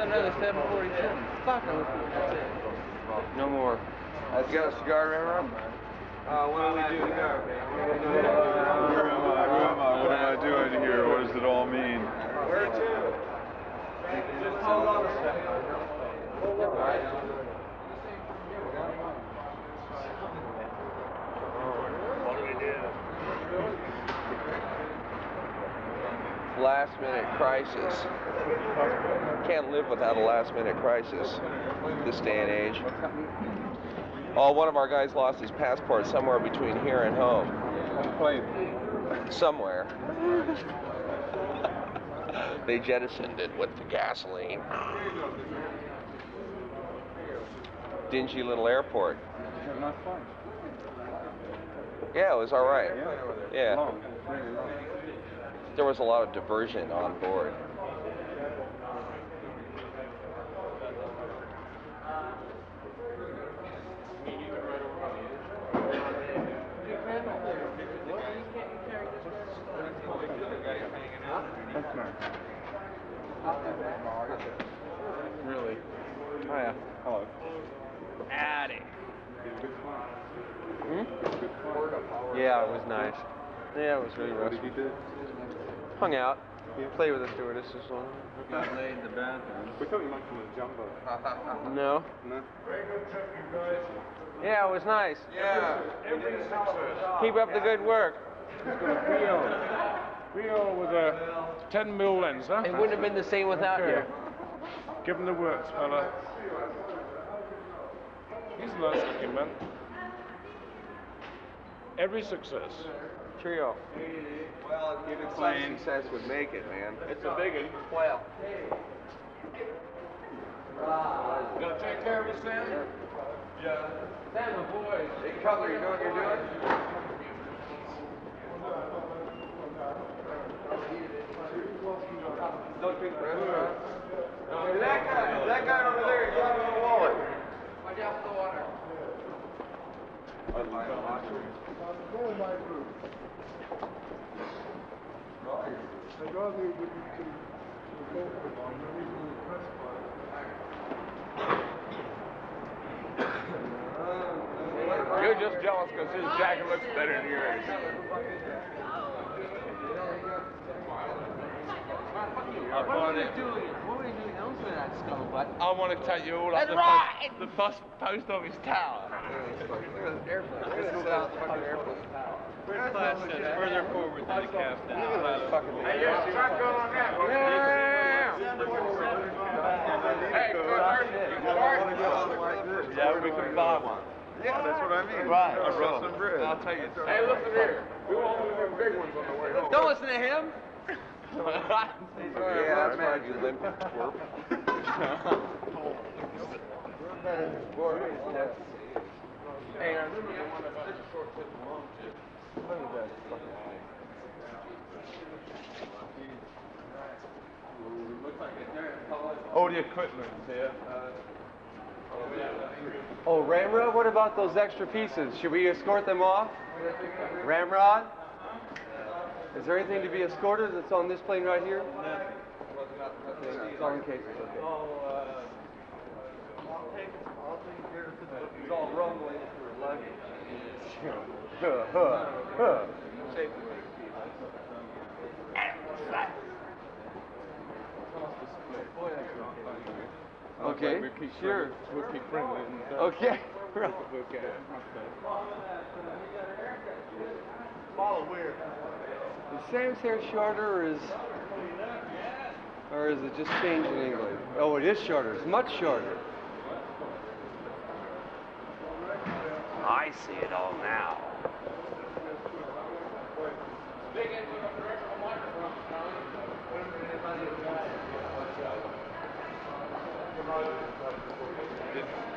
another 747. Fuck, I was No more. You got a cigar, Ramrod? What do we do now? Where am I? What am I doing here? What does it all mean? Where to? Just hold on a second. What do we do? Last minute crisis. Can't live without a last minute crisis this day and age. Oh, one of our guys lost his passport somewhere between here and home. Somewhere. They jettisoned it with the gasoline. Dingy little airport. Yeah, it was all right. Yeah. There was a lot of diversion on board. Really? Oh yeah. Hello. Addy. Yeah, it was nice. Yeah, it was really What rough. did you do? Hung out. Played with the stewardesses. Got laid in the bathroom. We thought you might come with a jumbo. No. No? Yeah, it was nice. Yeah. Keep up the good work. Rio with a 10mm lens, huh? It wouldn't have been the same without you. Give him the works, fella. He's a nice looking man. Every success. Cheerio. Well, even some success would make it, man. It's a big one. Well. Gonna take care of it, Sam? Yeah. Sam, my boy. Hey, Cutler, you know what you're doing? Don't drink the restaurant. That guy over there, he's got a wallet. Watch out for the water. You're just jealous because his jacket looks better than yours. What were you doing? What were you doing else with that scuttlebutt? I want to take you all up That's right. the post office tower. First class sits further forward than the captain. Hey, your shotgun on that one. Yeah. Hey, Yeah, we can buy one. Yeah, that's what I mean. Right. I brought some bread. I'll tell you. hey, listen here. We want one of them big ones on the way home. Don't listen to him. Yeah, that's right, you limping twerp. Hey, I remember the one about the short clip and long tip. Oh, the equipment here. Oh, Ramrod, what about those extra pieces? Should we escort them off? Ramrod? Is there anything to be escorted that's on this plane right here? It's all in cases, okay. It's all rumbling for luggage. Okay, sure. We'll keep friendly. Okay. Follow where? Is Sam's hair shorter or is it just changed in England? Oh, it is shorter. It's much shorter. I see it all now.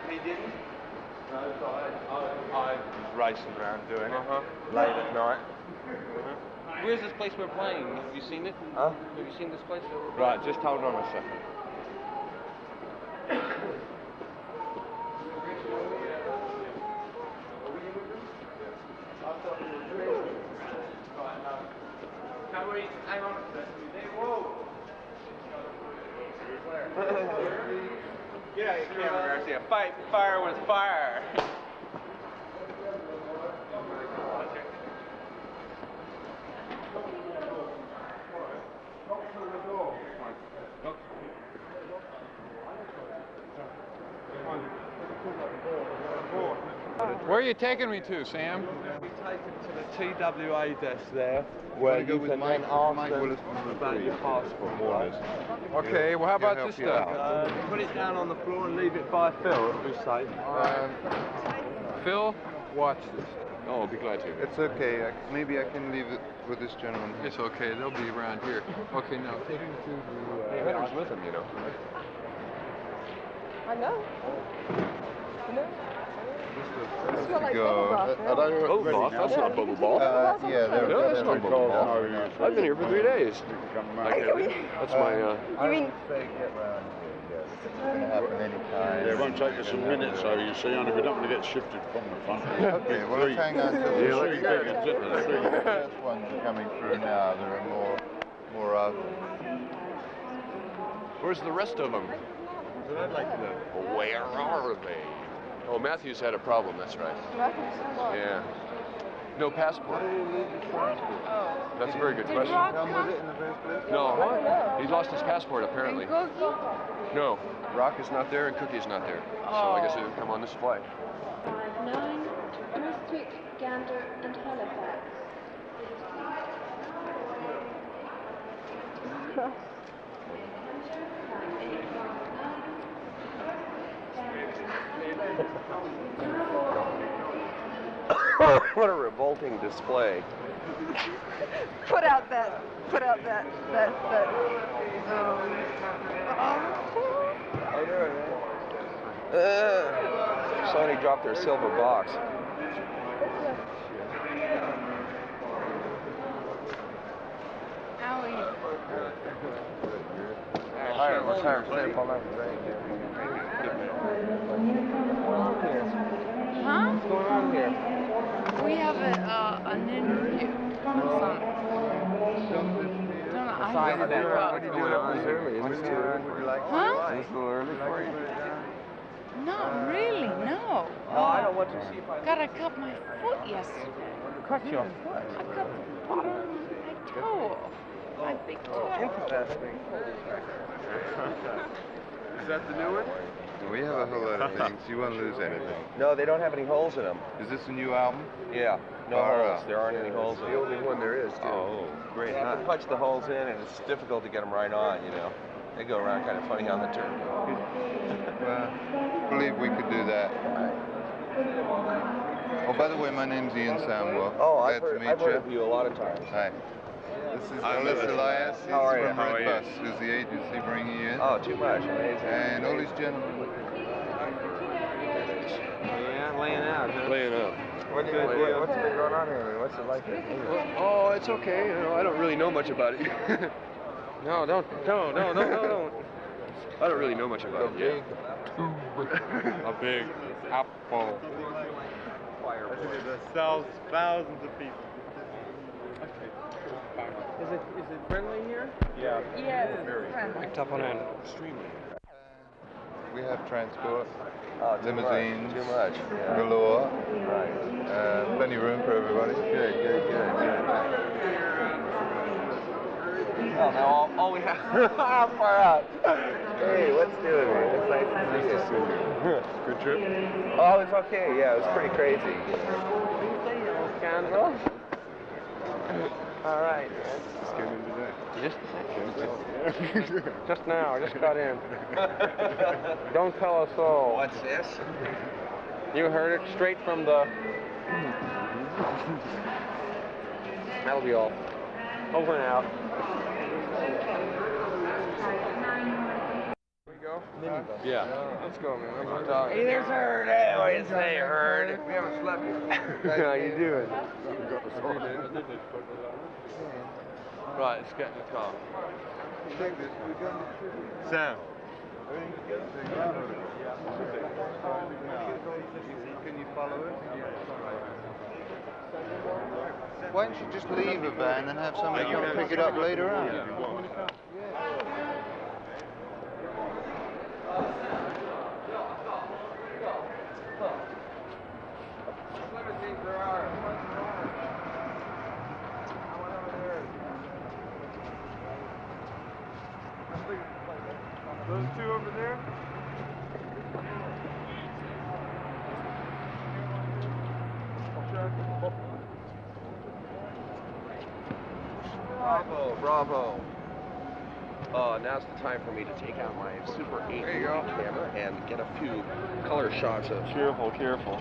He didn't? I was racing around doing it late at night. Where's this place we're playing? Have you seen it? Huh? Have you seen this place? Right, just hold on a second. Hang on a second. Whoa. Get out your camera, Garcia. Fight fire with fire. Where are you taking me to, Sam? We take him to the TWA desk there, where you can then ask them about your passport. Right? Okay, well how about this stuff? Put it down on the floor and leave it by Phil, it'll be safe. Phil, watch this. Oh, I'll be glad to. It's okay. Maybe I can leave it with this gentleman. It's okay, they'll be around here. Okay, now take me to the... Henry's with him, you know. I know. I know. Let's Smell like go. Bubble bath? That's not a bubble bath. Yeah, they're No, that's not a bubble bath. I've been here for 3 days. That's my, You mean... It's going to happen anytime. Yeah, it won't take us a minute, so you see, only we don't want to get shifted from the front. Okay, well, let's hang on to the Yeah, The first ones are coming through now. There are more of them. Where's the rest of them? Where are they? Oh, Matthew's had a problem, that's right. Yeah. No passport. That's a very good question. Come with it in the first place? No, he lost his passport apparently. No, Rock is not there and Cookie's not there. So I guess he didn't come on this flight. 9, Northwick, Gander, and Halifax. What a revolting display. Put out that. Sony dropped their silver box. Huh? What's going on here? We have an interview. What are you doing up this early? Is this too early? Huh? Is this a little early for you? Not really, no. No, I don't want to see if I... Gotta cut my foot yesterday. Cut your foot? I cut the bottom of my toe off. My big toe. Interesting. Is that the new one? We have a whole lot of things. You won't lose anything. No, they don't have any holes in them. Is this a new album? Yeah, no holes. There aren't any holes in The them. only one there is, too. Oh, great. They have to punch the holes in, and it's difficult to get them right on, you know. They go around kind of funny on the turn. Well, I believe we could do that. Oh, by the way, my name's Ian Samwell. Oh, Glad I've to meet heard of you a lot of times. Hi. This is Ellis Elias. He's How are you? from How are Red you? Bus, who's the agency bringing you in. Oh, too much. Amazing. And all these gentlemen. Yeah, laying out, huh? Laying up. What's been going on here? What's it like? Oh, it's okay. You know, I don't really know much about it. No, don't. I don't really know much about it. Yeah. A big apple. That sells thousands of pieces. Is it friendly here? Yeah. Yes, it's friendly. Picked up on an extremely. We have transport, Oh, too limousines, Much. Too much. Yeah. galore. Right. Plenty of room for everybody. Good. Oh, now all we have. How far out? Hey, what's doing here? It's nice to see you. Good trip? Oh, it's okay. Yeah, it was pretty crazy. All right. Just came in today. Just now, just got in. Don't tell us all. What's this? You heard it straight from the... That'll be all. Over and out. Here we go. Yeah. Let's go, man. I'm gonna talk. Hey, there's Herd. Hey, what do you say, Herd? We haven't slept yet. How you doing? Right, let's get in the car. Sam. Can you follow it? Why don't you just leave a van and have somebody come pick it up later on? Those two over there? Bravo, bravo. Now's the time for me to take out my Super 8 camera and get a few color shots of. Careful, careful.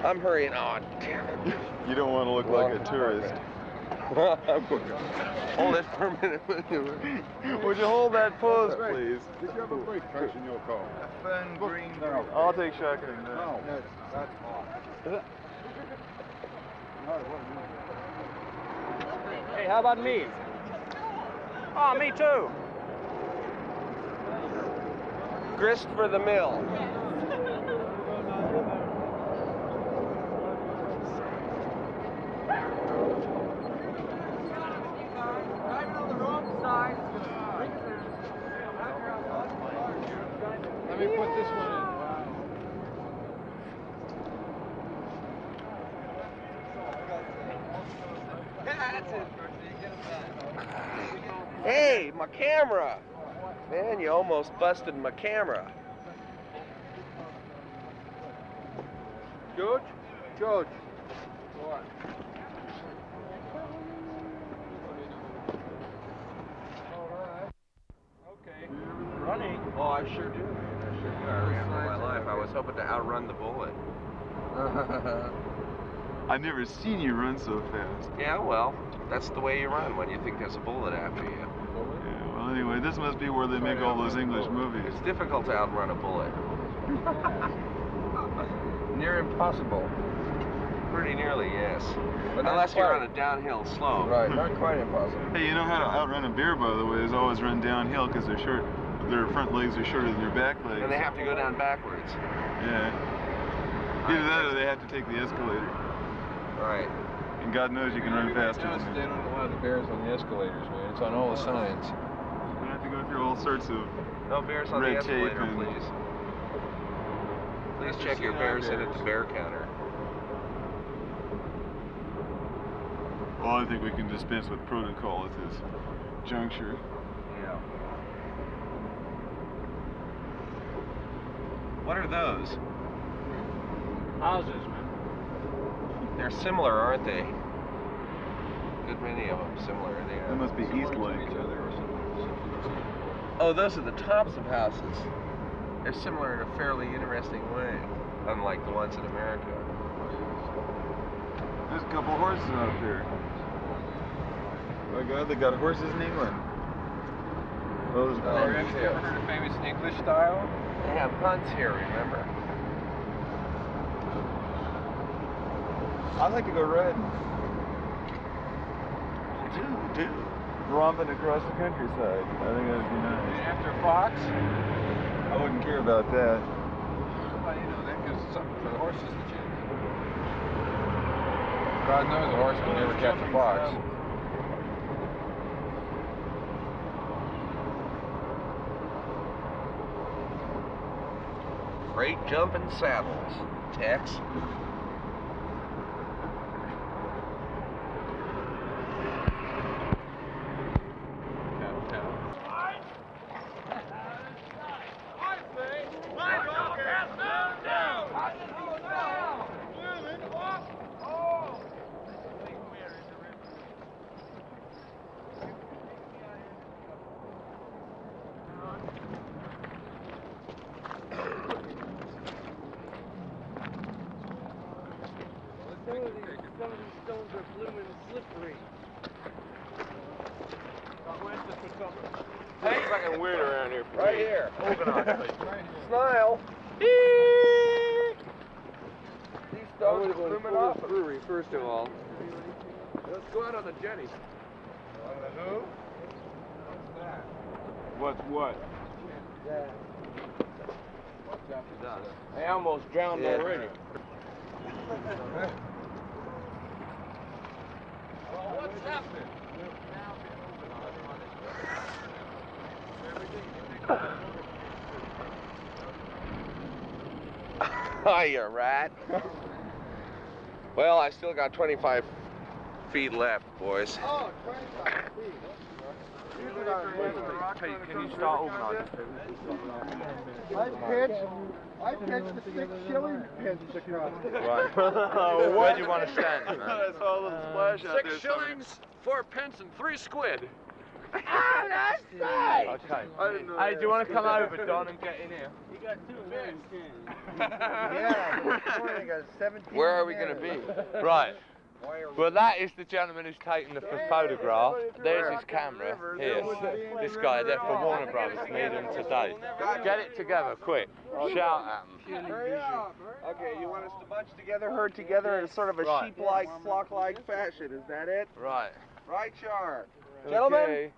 I'm hurrying on. Damn it. You don't want to look like a tourist. Hold it for a minute. Would you hold that pose, please? Did you have a brake trace in your car? Fern green. No. I'll take shotgun. No. That's fine. Hey, how about me? Oh, me too. Grist for the mill. Let me put this one in. Hey, my camera! Man, you almost busted my camera. George? George. What? Okay. Running. Oh, I sure do. I sure do. I ran for my life. I was hoping to outrun the bullet. I've never seen you run so fast. Yeah, well, that's the way you run when you think there's a bullet after you. Yeah, well, anyway, this must be where they make all those English movies. It's difficult to outrun a bullet. Near impossible. Pretty nearly, yes. But not unless you're quite. on a downhill slope. Right, not quite impossible. Hey, you know how to outrun a bear, by the way, is always run downhill because they're short. Their front legs are shorter than their back legs. And they have to go down backwards. Yeah. Either that or they have to take the escalator. Right. And God knows you can run faster than They them. don't allow the bears on the escalators, man. It's on all the signs. You have to go through all sorts of No bears on red the tape escalator, and... please. Please check your bears in at the bear counter. Well, I think we can dispense with protocol at this juncture. Yeah. What are those? Houses, man. They're similar, aren't they? Good many of them similar. That must be Eastlake. Oh, those are the tops of houses. They're similar in a fairly interesting way, unlike the ones in America. There's a couple horses out there. Oh my God, they got horses in England. Those Have you ever heard of famous English style? They have hunts here, remember? I'd like to go riding. Do. Romping across the countryside. I think that'd be nice. After Fox? I wouldn't care about that. Well, you know, that gives something for the horses to chase. God knows a horse can never catch a fox. Great jumping saddles, Tex. Some of these stones are blooming slippery. Where's the photographer? Hey, fucking weird around here. Right here. Organized. Smile. These stones are blooming up. brewery, first of all. Let's go out on the jetty. On the who? What's what? I almost drowned already. What's happening? Hiya, rat. Well, I still got 25 feet left, boys. Oh, 25 feet. Pete, can you start organising? I pitched the 6 shilling pitch across. Right. Where do you want to stand, man? That's all a little splash out there. 6 shillings, 4 pence, and 3 squid. Ah, that's right! Okay. I didn't know Hey, that. do you want to come over, Don, and get in here? You got 2 minutes. Where are we going to be? Right. Well, that is the gentleman who's taking the photograph. There's his camera. Here. This guy there for Warner Brothers. Need him today. Get it together, quick. Shout at him. Okay, you want us to bunch together, herd together in sort of a Right. sheep-like, flock-like fashion, is that it? Right. Right, Char? Gentlemen,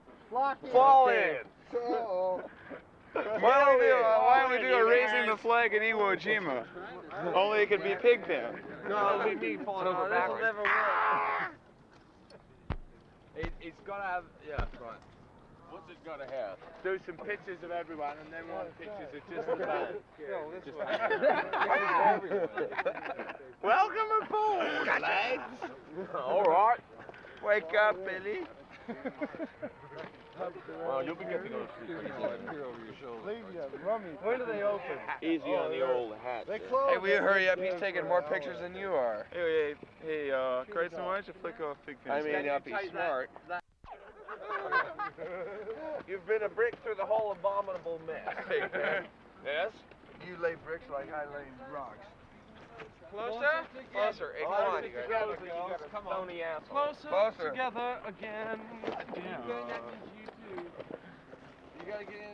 fall in. Why don't we do a raising the flag in Iwo Jima? Only it could be Pigpen. No, it'll be me falling over backwards. Never work. It's got to have, yeah, right. What's it got to have? Do some pictures of everyone and then one pictures of just the band. Welcome aboard, lads. All right. Wake up, Billy. Well, you'll be getting on When do they open? Easy on the old hat. They close. Hey, will you hurry up? He's taking more pictures than you are. Hey, Creighton, why don't you flick off Pigpen? I may not be smart. You've been a brick through the whole abominable mess, Pigpen. Yes? You lay bricks like I lay rocks. Closer? Closer. Hey, come on, you guys. Come on. Phony asshole. Closer. Together again.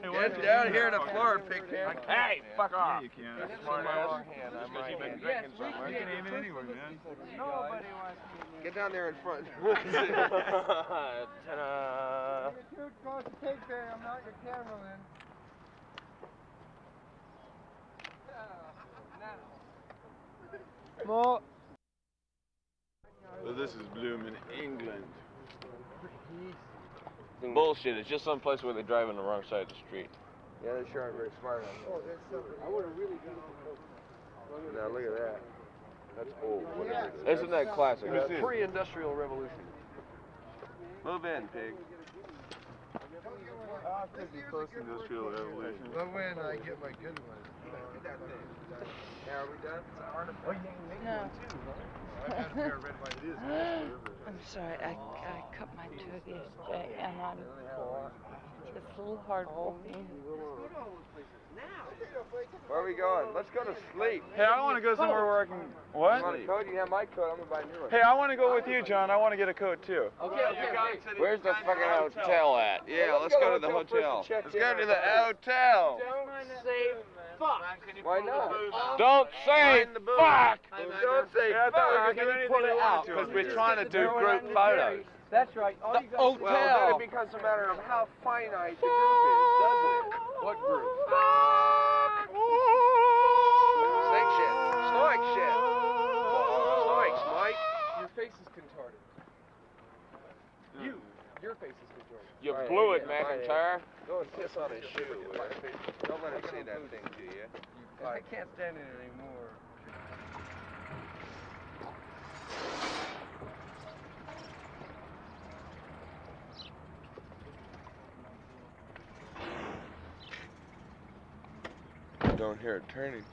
Get down here on the floor, Pigpen. Hey, fuck off. You can. That's my wrong hand. I'm right hand. You can aim it anyway, man. Nobody wants to. Get down there in front. Ta-da. You're too close to Pigpen. I'm not your cameraman. More. Well, this is blooming England. Bullshit. It's just some place where they drive on the wrong side of the street. Yeah, they sure aren't very smart on that. I would have really done Now look at that. That's old. Isn't that classic? Pre-industrial revolution. Move in, pig. Post-industrial revolution. But when I get my good one. Now are we done? No. I've got a pair of red wine. It is. I'm sorry, I cut my tooth yesterday and it's a little hard walking. Where are we going? Let's go to sleep. Hey, I want to go somewhere where I can. What? You want a coat? You have my coat. I'm gonna buy a new one. Hey, I want to go with you, John. I want to get a coat too. Where's the fucking hotel at? Yeah, let's go to the hotel. Let's go to the hotel. Why not? Don't say Mind the booze. fuck! Don't say Yeah, I thought we fuck. could do anything Pull we it wanted out to because over we're here. trying to do group photos. That's right. All you got Well, then it becomes a matter of how finite the group is, doesn't it? What group? Snake shit. Snoik shit. Snoikes, Mike. Your face is contorted. Your face is contorted. You blew it, McIntyre. Go and piss on his shoe. Don't let him say that thing to you. I can't stand it anymore. Don't hear it turning. It's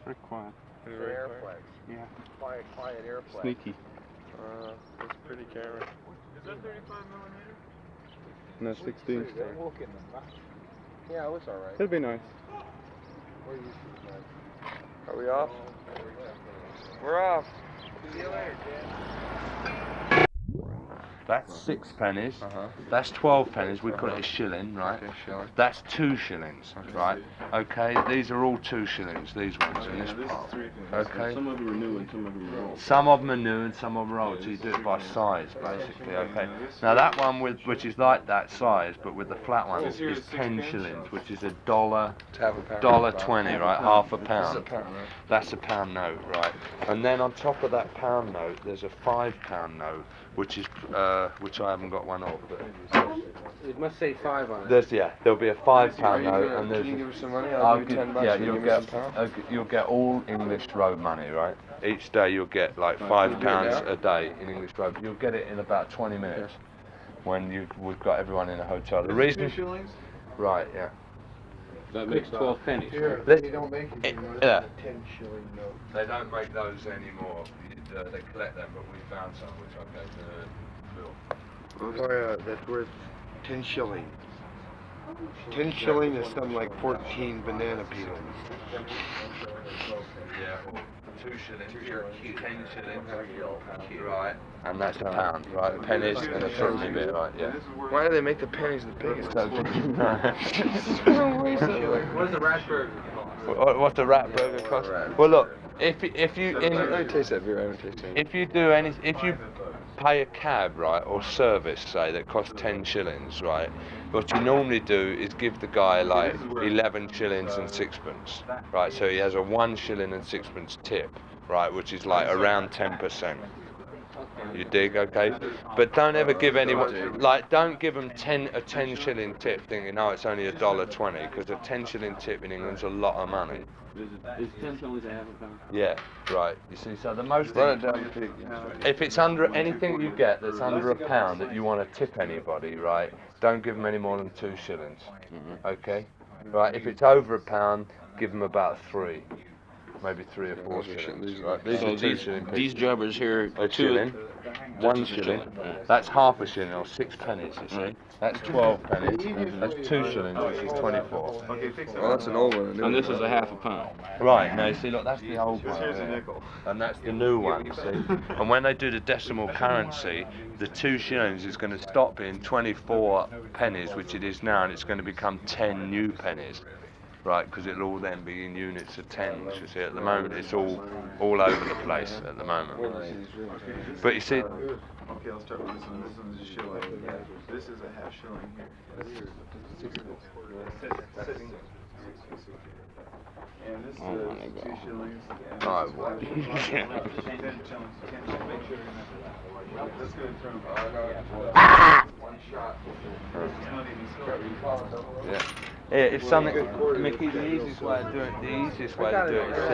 very quiet. It's an airflex. Yeah. Quiet airflex. Sneaky. That's pretty camera. Is that 35mm? No, 16. Yeah, it looks alright. It'd be nice. Are we off? We're off. See you later, Dad. That's 6 pennies. That's 12 pennies. We call it a shilling, right? Okay, shilling. That's 2 shillings, right? Okay, these are all 2 shillings. These ones in this This part. is 3 things. Okay. Some of them are new and some of them are old. Some of them are new and some of them are old, so you do it by size, basically. Okay. Now that one which is like that size, but with the flat one, is 10 shillings, which is $1, $1.20, right? Half a pound. That's a pound note, right? And then on top of that pound note, there's a £5 note, which is which I haven't got one of. But It must say 5 on it. there'll be a £5 note, and there's. Can you give us some money? I'll give you $10. Yeah, and you'll give me get some pound. you'll get all English road money, right? Each day you'll get like £5 a day in English road. You'll get it in about 20 minutes. when we've got everyone in a hotel. The reason, right? Yeah. That makes 12 pennies. Here, Let's- they don't make it anymore. yeah. It's a 10 shilling note. They don't make those anymore. They collect them, but we found some which I gave to Bill. Oh yeah, that's worth 10 shilling. 10 shilling is something like 14 banana peelings. Yeah, or 2 shillings, 10 shillings, right? And that's a pound, right? Pennies and a twenty bit, right? Yeah. Why do they make the pennies the biggest? What does the rat burger cost? What's a rat burger cost? Well, look, if you Let me taste that beer. I haven't tasted it. if you pay a cab, right, or service, say, that costs 10 shillings, right, what you normally do is give the guy like 11 shillings and sixpence, right, so he has a 1 shilling and sixpence tip, right, which is like around 10%. You dig, okay? But don't ever give anyone, like, don't give them a 10 shilling tip thinking, oh, it's only $1.20, because a 10 shilling tip in England's a lot of money. Is 10 shillings a half a pound? Yeah, right. You see, so the most Run it down the pig. if it's under anything you get that's under a pound that you want to tip anybody, right, don't give them any more than 2 shillings. Okay? Right, if it's over a pound, give them about 3. Maybe 3 or 4 shillings. Right, these So are 2 shilling these jobbers here, a shilling, 1 shilling. That's half a shilling, or 6 pennies, you see. That's 12 pennies. That's 2 shillings, which is 24. Well, that's an old one. and this is a half a pound. Right, now you see, look, that's the old one. There. And that's the new one, you see. And when they do the decimal currency, the 2 shillings is going to stop being 24 pennies, which it is now, and it's going to become 10 new pennies. Right, because it'll all then be in units of 10s, you see. At the moment, it's all over the place at the moment. But you see, Okay, I'll start with this one. This one's a shilling. This is a half shilling here. And this is 2 shillings. And oh, well. 10 shillings. 10 shillings. Make sure you're not. Let's go and turn them. One shot. It's not even Yeah. Yeah, it's something, Mickey, the easiest way to do it, is sit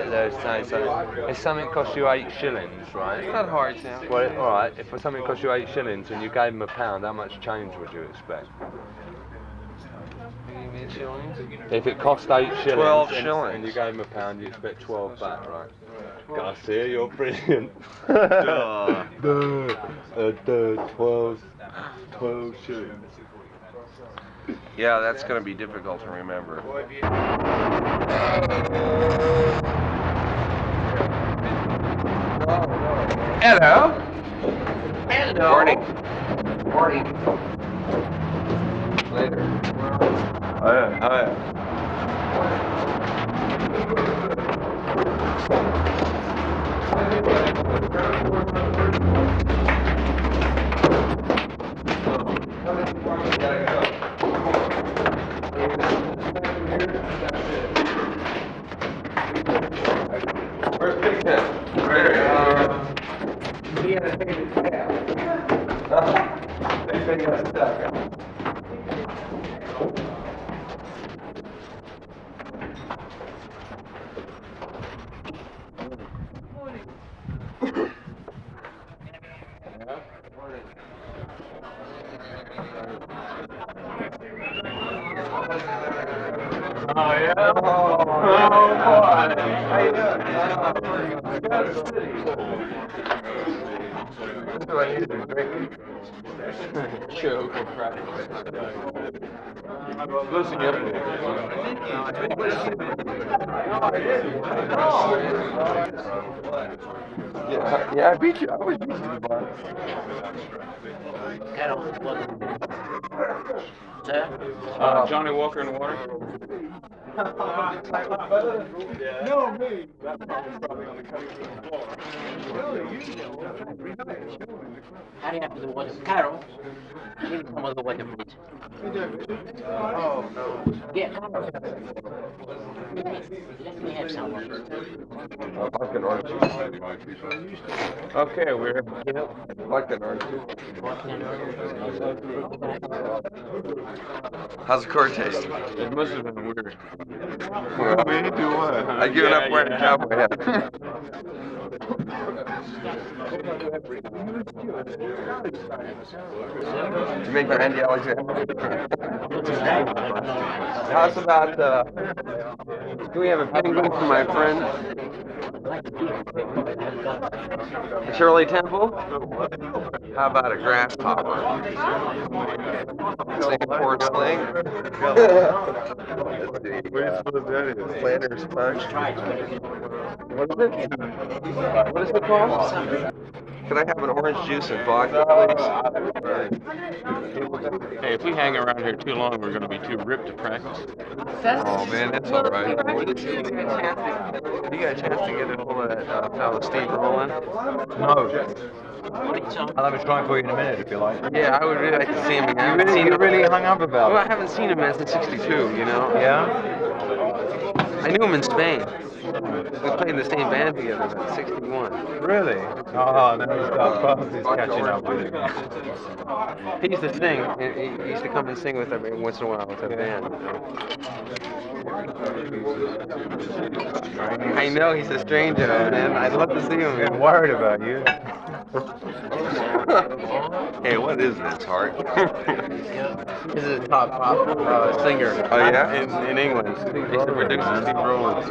there and say something. If something costs you 8 shillings, right? It's not hard, Sam. Well, alright, if something costs you 8 shillings and you gave them a pound, how much change would you expect? If it cost 8 shillings, 12 and shillings. you gave them a pound, you expect 12 back, right? Garcia, you're brilliant. 12 shillings. Yeah, that's going to be difficult to remember. Hello. Hello. Morning. Later. Oh yeah, oh yeah. Where's Big Ted? He had to take his tab. They think that's stuck. Oh, yeah? Oh, boy. How you doing? That's what I need to be drinking. Choke. Listen, you yeah, I beat you. I always beat you in the bar. Johnny Walker in the water. No, me. Probably on the cutting room floor. How do you have to do what? Carol, give me some of the water, please. Oh, no. Yeah, Carol. Let me have some. Like an orange juice. Okay, we're Like an orange juice. How's the cord taste? It must have been weird. Well, do what? I give it up wearing a cowboy hat. You make my Andy Alexander. How's about, do we have a penguin for my friend? Shirley Temple? How about a grasshopper? Singapore sling? Planter's punch. What is it? What is it called? Could I have an orange juice and vodka, please? Hey, if we hang around here too long, we're going to be too ripped to practice. Oh man, that's all right. Did you get a chance to get a hold of that fellow Steve Rowland? No. I'll have a try for you in a minute if you like. Yeah, I would really like to see him again. You really hung up about Well, I it? haven't seen him since '62, you know? Yeah? I knew him in Spain. We played in the same band together in '61. Really? Oh, no, he's catching up with him. He used to sing. He used to come and sing with every once in a while with our band. I know he's a stranger, man. I'd love to see him. I'm worried about you. Hey, what is this, Hart? This is a top singer. Oh yeah? In England. He's the producer, Steve Rowland.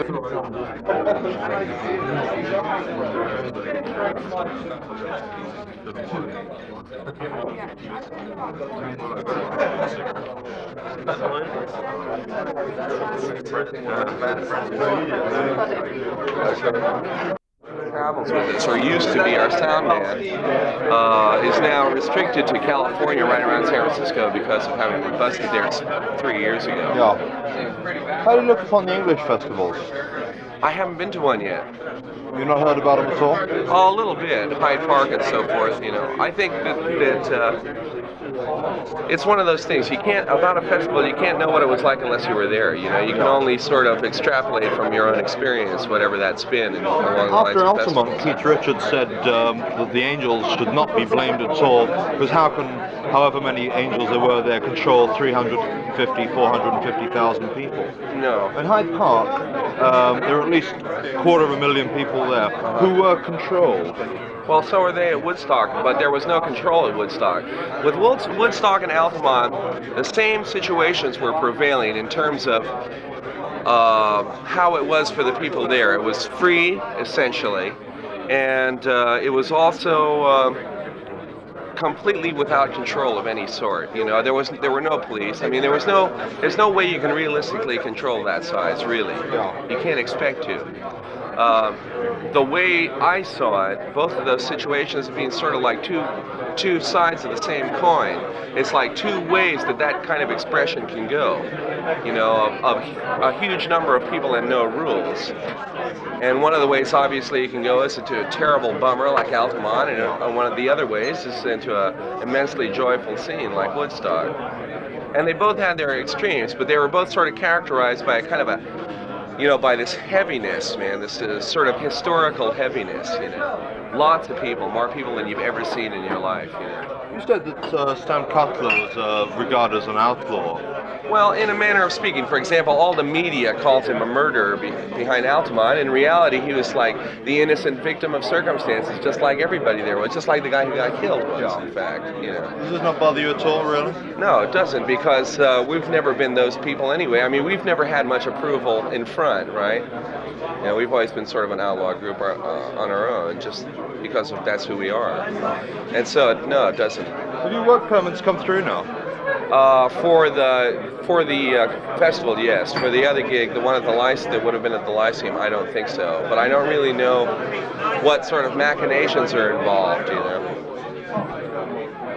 Travels with us, or used to be our sound man, is now restricted to California right around San Francisco because of having been busted there 3 years ago. Yeah. How do you look upon the English festivals? I haven't been to one yet. You've not heard about them at all? Oh, a little bit, Hyde Park and so forth, you know. I think that it's one of those things. You can't, about a festival, you can't know what it was like unless you were there, you know. You can only sort of extrapolate from your own experience, whatever that's been. And After Altamont, Keith Richards said that the Angels should not be blamed at all, because how can, however many Angels there were there, control 350, 450,000 people? No. In Hyde Park, there were at least 250,000 people there who were controlled. Well, so were they at Woodstock, but there was no control at Woodstock. With Woodstock and Altamont, the same situations were prevailing in terms of how it was for the people there. It was free, essentially, and it was also completely without control of any sort. You know, there were no police. I mean, there's no way you can realistically control that size, really. You can't expect to. The way I saw it, both of those situations being sort of like two sides of the same coin. It's like two ways that kind of expression can go. You know, of a huge number of people and no rules. And one of the ways, obviously, you can go is into a terrible bummer like Altamont, and one of the other ways is into an immensely joyful scene like Woodstock. And they both had their extremes, but they were both sort of characterized by a kind of by this heaviness, man, this sort of historical heaviness, you know. Lots of people, more people than you've ever seen in your life, you know. You said that Stan Cutler was regarded as an outlaw. Well, in a manner of speaking, for example, all the media called him a murderer behind Altamont. In reality, he was like the innocent victim of circumstances, just like everybody there was, just like the guy who got killed was, in fact, you know. Does this not bother you at all, really? No, it doesn't, because we've never been those people anyway. I mean, we've never had much approval in front, right? You know, we've always been sort of an outlaw group on our own, just because that's who we are. And so, no, it doesn't. Have your work permits come through now? For the festival, yes. For the other gig, the one at the Lyceum, that would have been at the Lyceum, I don't think so. But I don't really know what sort of machinations are involved, you know.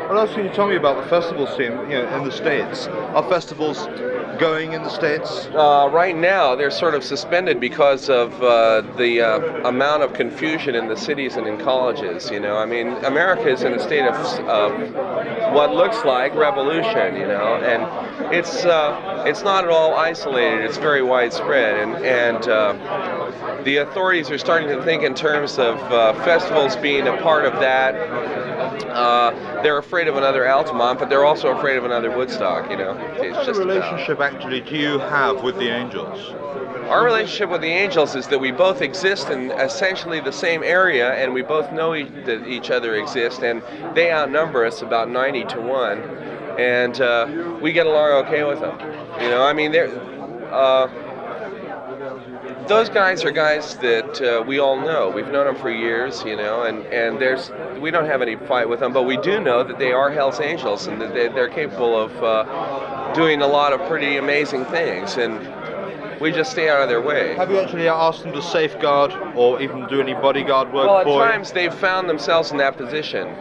What else can you tell me about the festival scene, in the States? Are festivals going in the States? Right now, they're sort of suspended because of the amount of confusion in the cities and in colleges, you know. I mean, America is in a state of what looks like revolution, you know, and it's not at all isolated. It's very widespread, and the authorities are starting to think in terms of festivals being a part of that. They're afraid of another Altamont, but they're also afraid of another Woodstock, you know. What kind of relationship actually do you have with the Angels? Our relationship with the Angels is that we both exist in essentially the same area, and we both know that each other exist, and they outnumber us about 90 to 1, and we get along okay with them. You know, I mean, those guys are guys that we all know. We've known them for years, you know, and we don't have any fight with them, but we do know that they are Hell's Angels, and that they're capable of doing a lot of pretty amazing things, and we just stay out of their way. Have you actually asked them to safeguard or even do any bodyguard work for you? Well, at times they've found themselves in that position.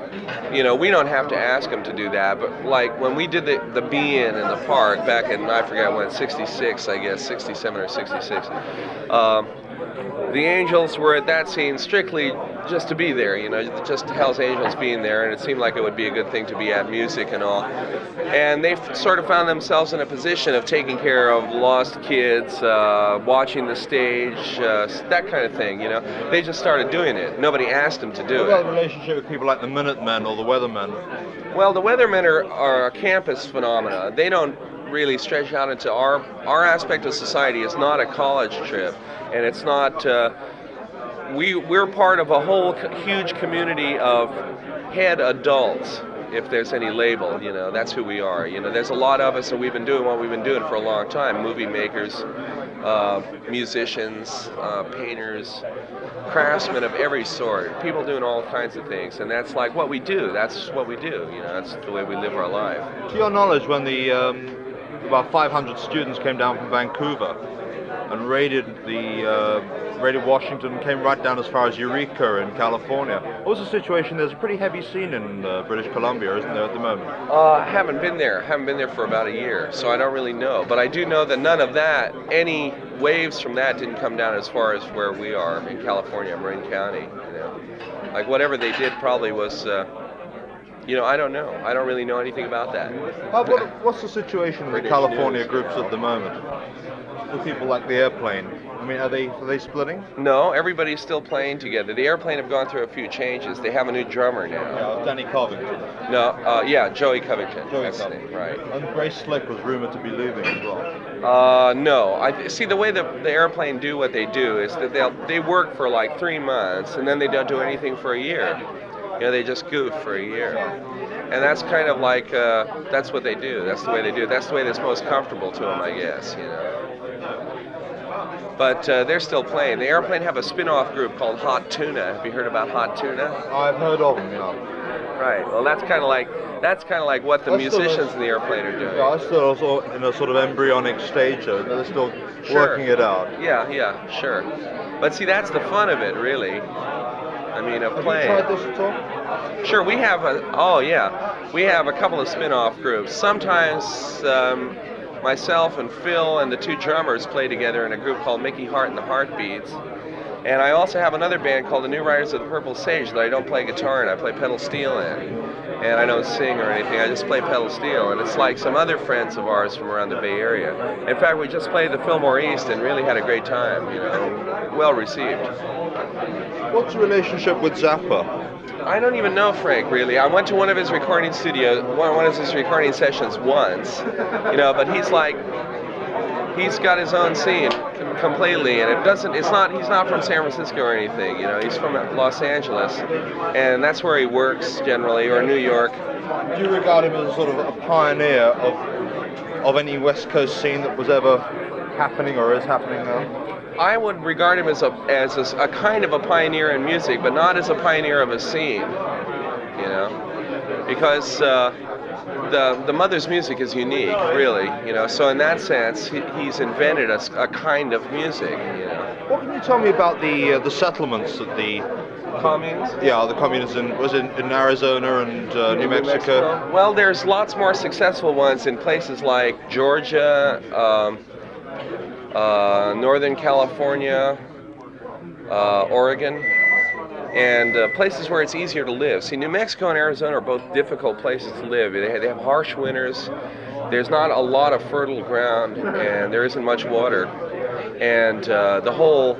You know, we don't have to ask them to do that, but like when we did the be-in in the park back in, I forget when, 66, I guess, 67 or 66, the Angels were at that scene strictly just to be there, you know, just Hell's Angels being there, and it seemed like it would be a good thing to be at music and all. And they've sort of found themselves in a position of taking care of lost kids, watching the stage, that kind of thing, you know. They just started doing it. Nobody asked them to do it. What about the relationship with people like the Minutemen or the Weathermen? Well, the Weathermen are a campus phenomena. They don't really stretch out into our aspect of society is not a college trip, and it's not we're part of a whole huge community of head adults, if there's any label, you know. That's who we are, you know. There's a lot of us, and we've been doing what we've been doing for a long time. Movie makers, musicians, painters, craftsmen of every sort, people doing all kinds of things, and that's like what we do. That's what we do, you know. That's the way we live our life. To your knowledge, when the about 500 students came down from Vancouver and raided Washington and came right down as far as Eureka in California, what was the situation? There's a pretty heavy scene in British Columbia, isn't there, at the moment? I haven't been there for about a year, so I don't really know. But I do know that none of that, any waves from that didn't come down as far as where we are in California, Marin County, you know. Like whatever they did probably was, you know, I don't know. I don't really know anything about that. What's the situation with the California groups at the moment? The people like the Airplane, I mean, are they splitting? No, everybody's still playing together. The Airplane have gone through a few changes. They have a new drummer now. Yeah, Danny Covington. No, yeah, Joey Covington. That's Covington. his name, right. And Grace Slick was rumored to be leaving as well. No. I see the way the Airplane do what they do is that they work for like 3 months and then they don't do anything for a year. You know, they just goof for a year. And that's kind of like, that's what they do. That's the way they do it. That's the way that's most comfortable to them, I guess, you know. But they're still playing. The Airplane have a spin-off group called Hot Tuna. Have you heard about Hot Tuna? I've heard of them, yeah. Right. Well, that's kind of like what the musicians in the Airplane are doing. Yeah, I'm still also in a sort of embryonic stage, though. They're still working it out. Yeah, sure. But see, that's the fun of it, really. I mean, of playing. Have you tried this at all? Sure, we have we have a couple of spin-off groups. Sometimes myself and Phil and the 2 drummers play together in a group called Mickey Hart and the Heartbeats. And I also have another band called the New Riders of the Purple Sage that I don't play guitar in, I play pedal steel in. And I don't sing or anything, I just play pedal steel. And it's like some other friends of ours from around the Bay Area. In fact, we just played the Fillmore East and really had a great time, you know, well received. What's the relationship with Zappa? I don't even know Frank, really. I went to one of his recording studios, one of his recording sessions once, you know, but he's got his own scene completely, and he's not from San Francisco or anything, you know, he's from Los Angeles, and that's where he works generally, or New York. Do you regard him as a sort of a pioneer of any West Coast scene that was ever happening or is happening now? I would regard him as a kind of a pioneer in music, but not as a pioneer of a scene, you know, because the Mother's music is unique, really, you know. So in that sense, he's invented a kind of music, you know. What can you tell me about the settlements that the communes? Yeah, the communes in Arizona and New Mexico. Well, there's lots more successful ones in places like Georgia. Northern California, Oregon, and places where it's easier to live. See, New Mexico and Arizona are both difficult places to live. They have harsh winters, there's not a lot of fertile ground, and there isn't much water. And the whole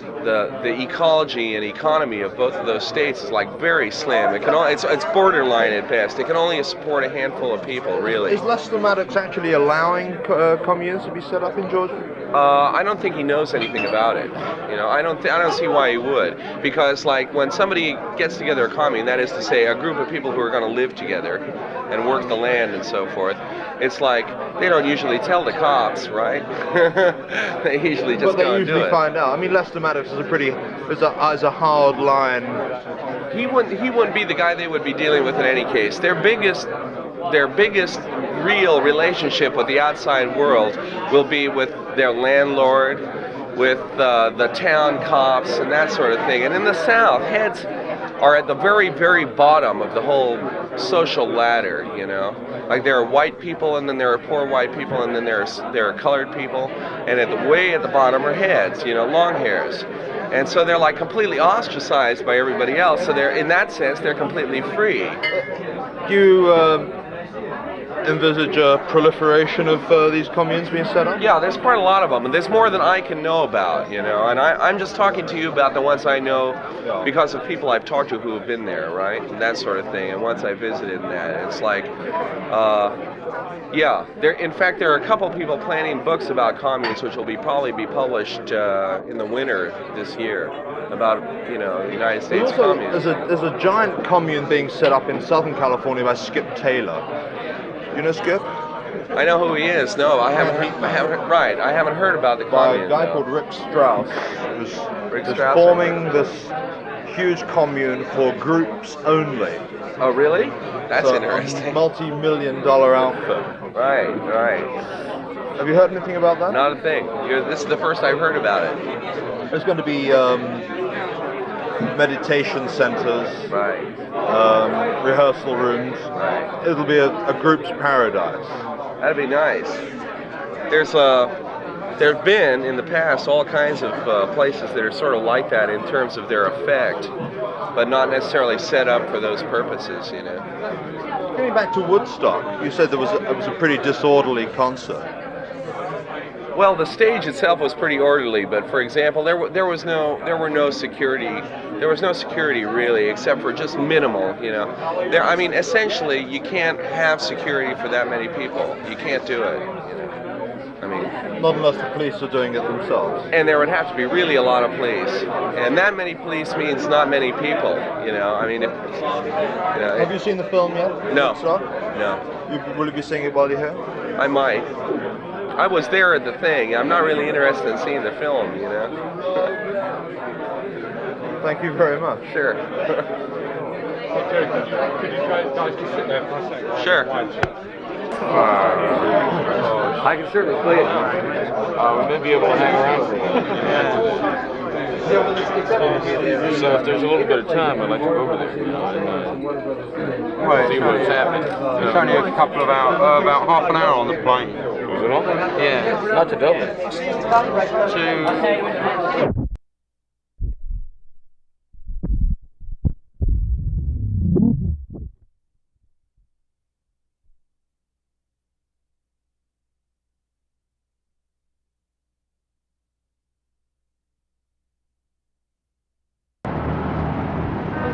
the ecology and economy of both of those states is like very slim. It can only, it's borderline at best. It can only support a handful of people, really. Is Lester Maddox actually allowing communes to be set up in Georgia? I don't think he knows anything about it. You know, I don't see why he would. Because like when somebody gets together a commune, that is to say a group of people who are going to live together and work the land and so forth, it's like they don't usually tell the cops, right? They usually just But go they and do usually it. find out. I mean, Lester Maddox is a hard line. He wouldn't be the guy they would be dealing with in any case. Their biggest real relationship with the outside world will be with their landlord, with the town cops and that sort of thing. And in the South, heads are at the very, very bottom of the whole social ladder, you know. Like there are white people, and then there are poor white people, and then there are colored people, and way at the bottom are heads, you know, long hairs. And so they're like completely ostracized by everybody else. So they're, in that sense, they're completely free. Do you envisage a proliferation of these communes being set up? Yeah, there's quite a lot of them, and there's more than I can know about, you know. And I'm just talking to you about the ones I know because of people I've talked to who have been there, right, and that sort of thing. And once I visited and that, it's like, yeah. In fact, there are a couple people planning books about communes, which will probably be published in the winter this year, about, you know, the United States communes. There's a giant commune being set up in Southern California by Skip Taylor. You know Skip? I know who he is. No, I haven't heard about the commune. By a guy called Rick Strauss, who's forming this huge commune for groups only. Oh, really? That's so interesting. A multi-million-dollar outfit. Right, right. Have you heard anything about that? Not a thing. This is the first I've heard about it. There's going to be meditation centers, right? Rehearsal rooms. Right. It'll be a group's paradise. That'd be nice. There've been in the past all kinds of places that are sort of like that in terms of their effect, but not necessarily set up for those purposes, you know. Getting back to Woodstock, you said it was a pretty disorderly concert. Well, the stage itself was pretty orderly, but for example, there was no security. There was no security really, except for just minimal, you know. I mean, essentially, you can't have security for that many people. You can't do it, you know. I mean, not unless the police are doing it themselves. And there would have to be really a lot of police, and that many police means not many people, you know. I mean, Have you seen the film yet? No. No. Will you be seeing it while you're here? I might. I was there at the thing. I'm not really interested in seeing the film, you know. Thank you very much. Sure. Could you guys just sit there for a second? Sure. I can certainly play it. We may be able to hang around for a while. So if there's a little bit of time, I'd like to go over there, you know, and see what's happening. It's only a couple of hours, about half an hour on the plane. Is it on? Yeah, not to Dublin.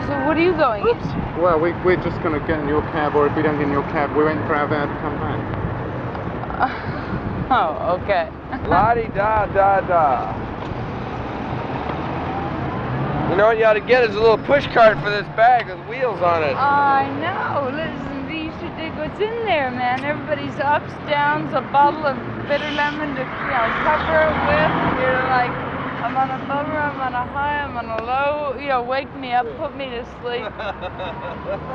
So what are you going? Oops. Well, we're just going to get in your cab, or if we don't get in your cab, we're waiting for our van to come back. Oh, okay. La-di-da-da-da. You know what you ought to get is a little push cart for this bag with wheels on it. I know. Listen, you should dig what's in there, man. Everybody's ups, downs, a bottle of bitter lemon to, cover it with. You're like, I'm on a bummer, I'm on a high, I'm on a low. Wake me up, put me to sleep.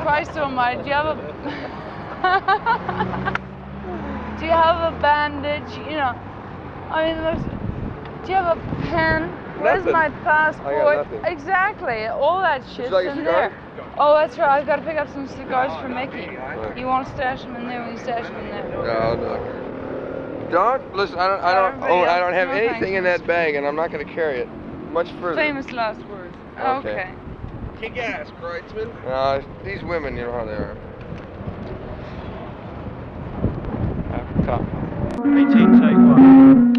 Christ almighty, do you have do you have a bandage? Do you have a pen? Where's my passport? I got nothing. Exactly, all that shit's like a in cigar? there. Oh, that's right, I've got to pick up some cigars for Mickey. You want to stash them in there when you stash them in there? No. Don't listen. I don't have anything in that bag, and I'm not going to carry it much further. Famous last words. Okay. Kick ass, Kreutzmann. These women, you know how they are. 18, take one.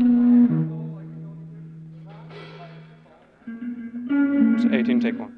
18, take 1.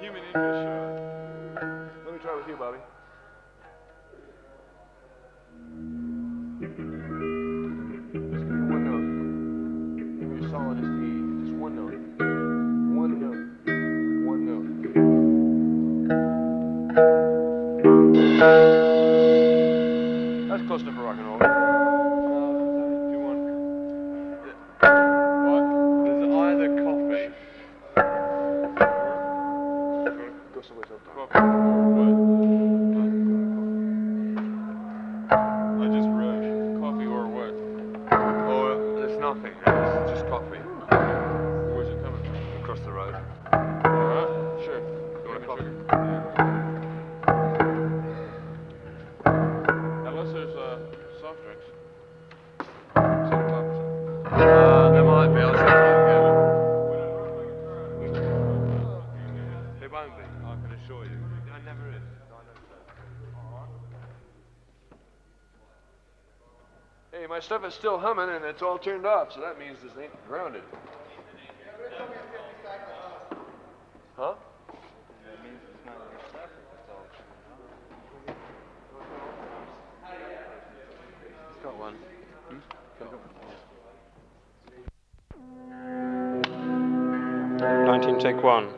Human interest, let me try with you, Bobby. Just give me one note. Give me your solidest E. Just one note. One note. One note. That's close enough for rock and roll. Do one. What? There's either coffee. Go someplace else. Coffee or what? I just rushed. Coffee or what? Oh, there's nothing. It's just coffee. Where's it coming from? Across the road. Alright, sure. You want a coffee? Unless there's soft drinks. There might be. I'll check it again. It won't be, I can assure you. It never is. Hey, my stuff is still humming and it's all turned off, so that means this ain't grounded. Huh? That means it's not your stuff if it's all It's got one. Got one. 19, take 1.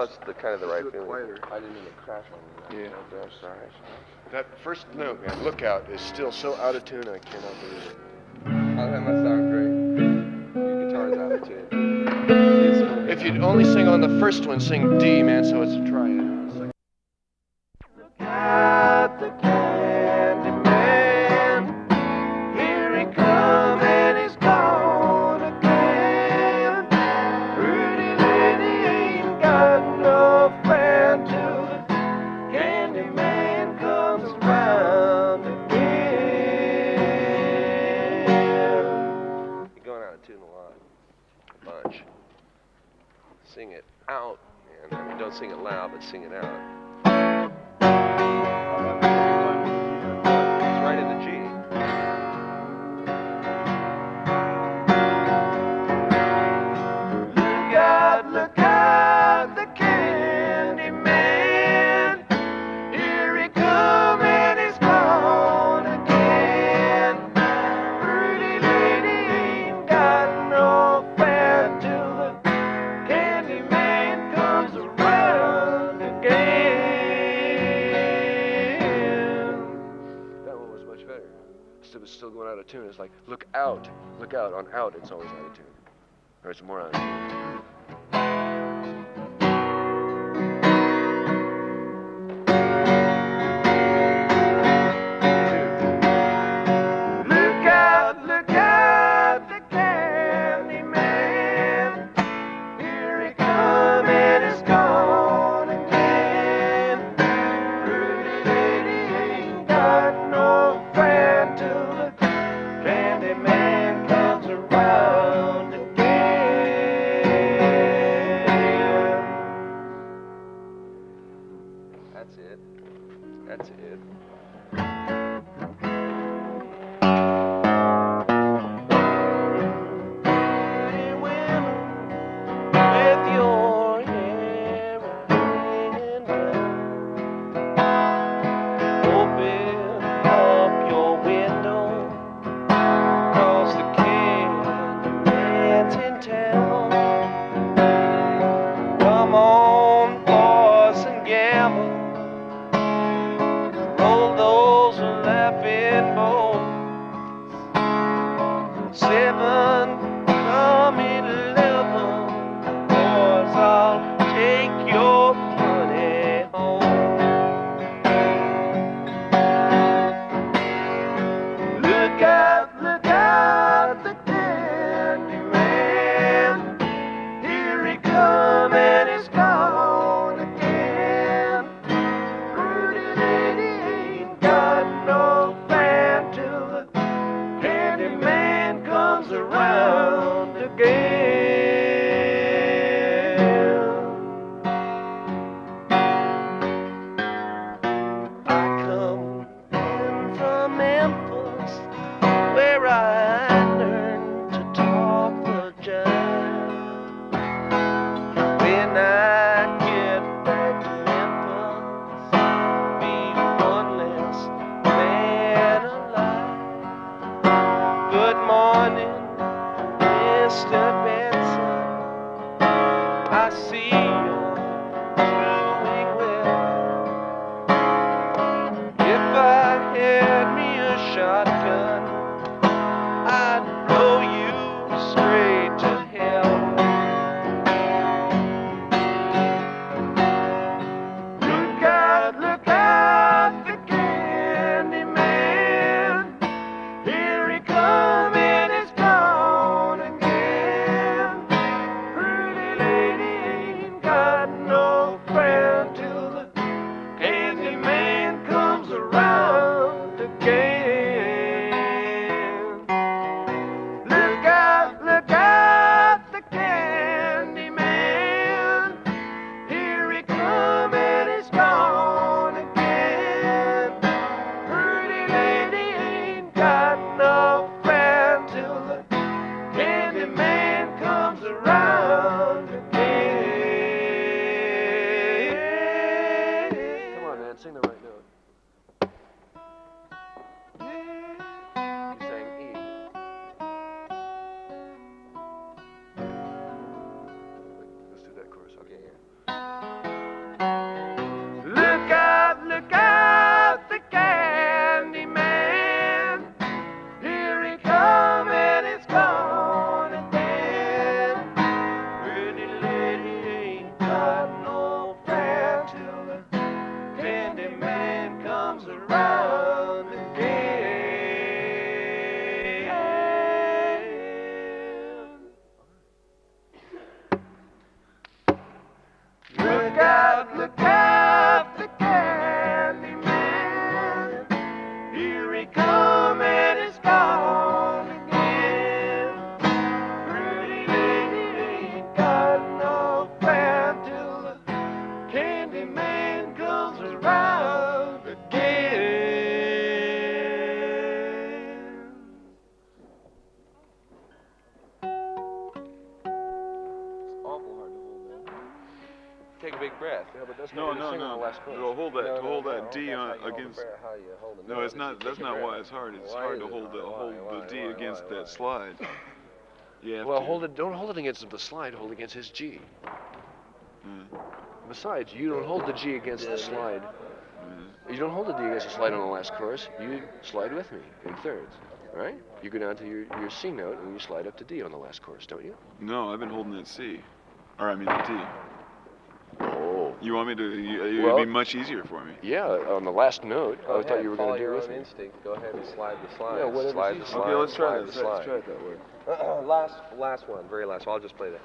it's the kind of the right feeling. I didn't mean to crash on you. Yeah. I'm sorry. That first note, man, lookout, is still so out of tune, I cannot believe it. Oh, that must sound great. Your guitar's out of tune. If you'd only sing on the first one, sing D, man, so it's a triad. Got the candy man. Here he comes and he's gone again. Pretty lady ain't got no friend till the candy man comes around again. You're going out of tune a lot. A bunch. Sing it out, man. I mean, don't sing it loud, but sing it out. It's right in the G. Look out, the candy man. Here he comes and he's gone again. Pretty lady ain't got no friend till the candy man comes around again. That one was much better. It was still going out of tune. It's like, look out. On out, it's always out of tune. Or it's more out of tune. Look out, the candy man. Here he comes and he's gone again. Pretty lady ain't got no friend till the candy man comes around again. That's it. That's it. With your hair hanging down, open up your window, 'cause the candyman's in town. Come on, boys, and gamble, roll those laughing bones. 7, come 11, boys, I'll take your money home. Look out, the candy man. Here he comes and he's gone again. Pretty lady ain't got no friend till the candy man comes around again. I come in from Memphis, where I learned to talk the jive. When I get back to Memphis, be one less man alive. Good morning, Mr. Benson. I see you're doing well. If I had me a shotgun, I'd blow you straight to hell. Look out, the candy man. Here he comes and he's gone again. Pretty lady ain't look out, the candy man. Here he come and he's gone again. Pretty lady ain't got no plan till the candy man comes around again. Take a big breath. Yeah, but that's No, not no, sing on the no. last chorus. To hold that, No, to hold no, that no, D that's on how you against. hold- how you hold it. No, it's not. Take That's a not breath. why it's hard. It's Why hard is to it hold the hard? hold the D against that slide. You have Well, to. hold it. Don't hold it against the slide. Hold it against his G. Mm. Besides, you don't hold the G against the slide. You don't hold the D against the slide on the last chorus. You slide with me in thirds, right? You go down to your C note and you slide up to D on the last chorus, don't you? No, I've been holding that C, or I mean the D. Oh. You want me to? It'd Well, be much easier for me. Yeah, on the last note. Go I thought you were going follow to do your it with own me. instinct. Go ahead and slide the slide. Yeah, whatever's slide the easier. slide. Okay, let's try slide this. the Let's slide. try it that way. Last one, very last. I'll just play that.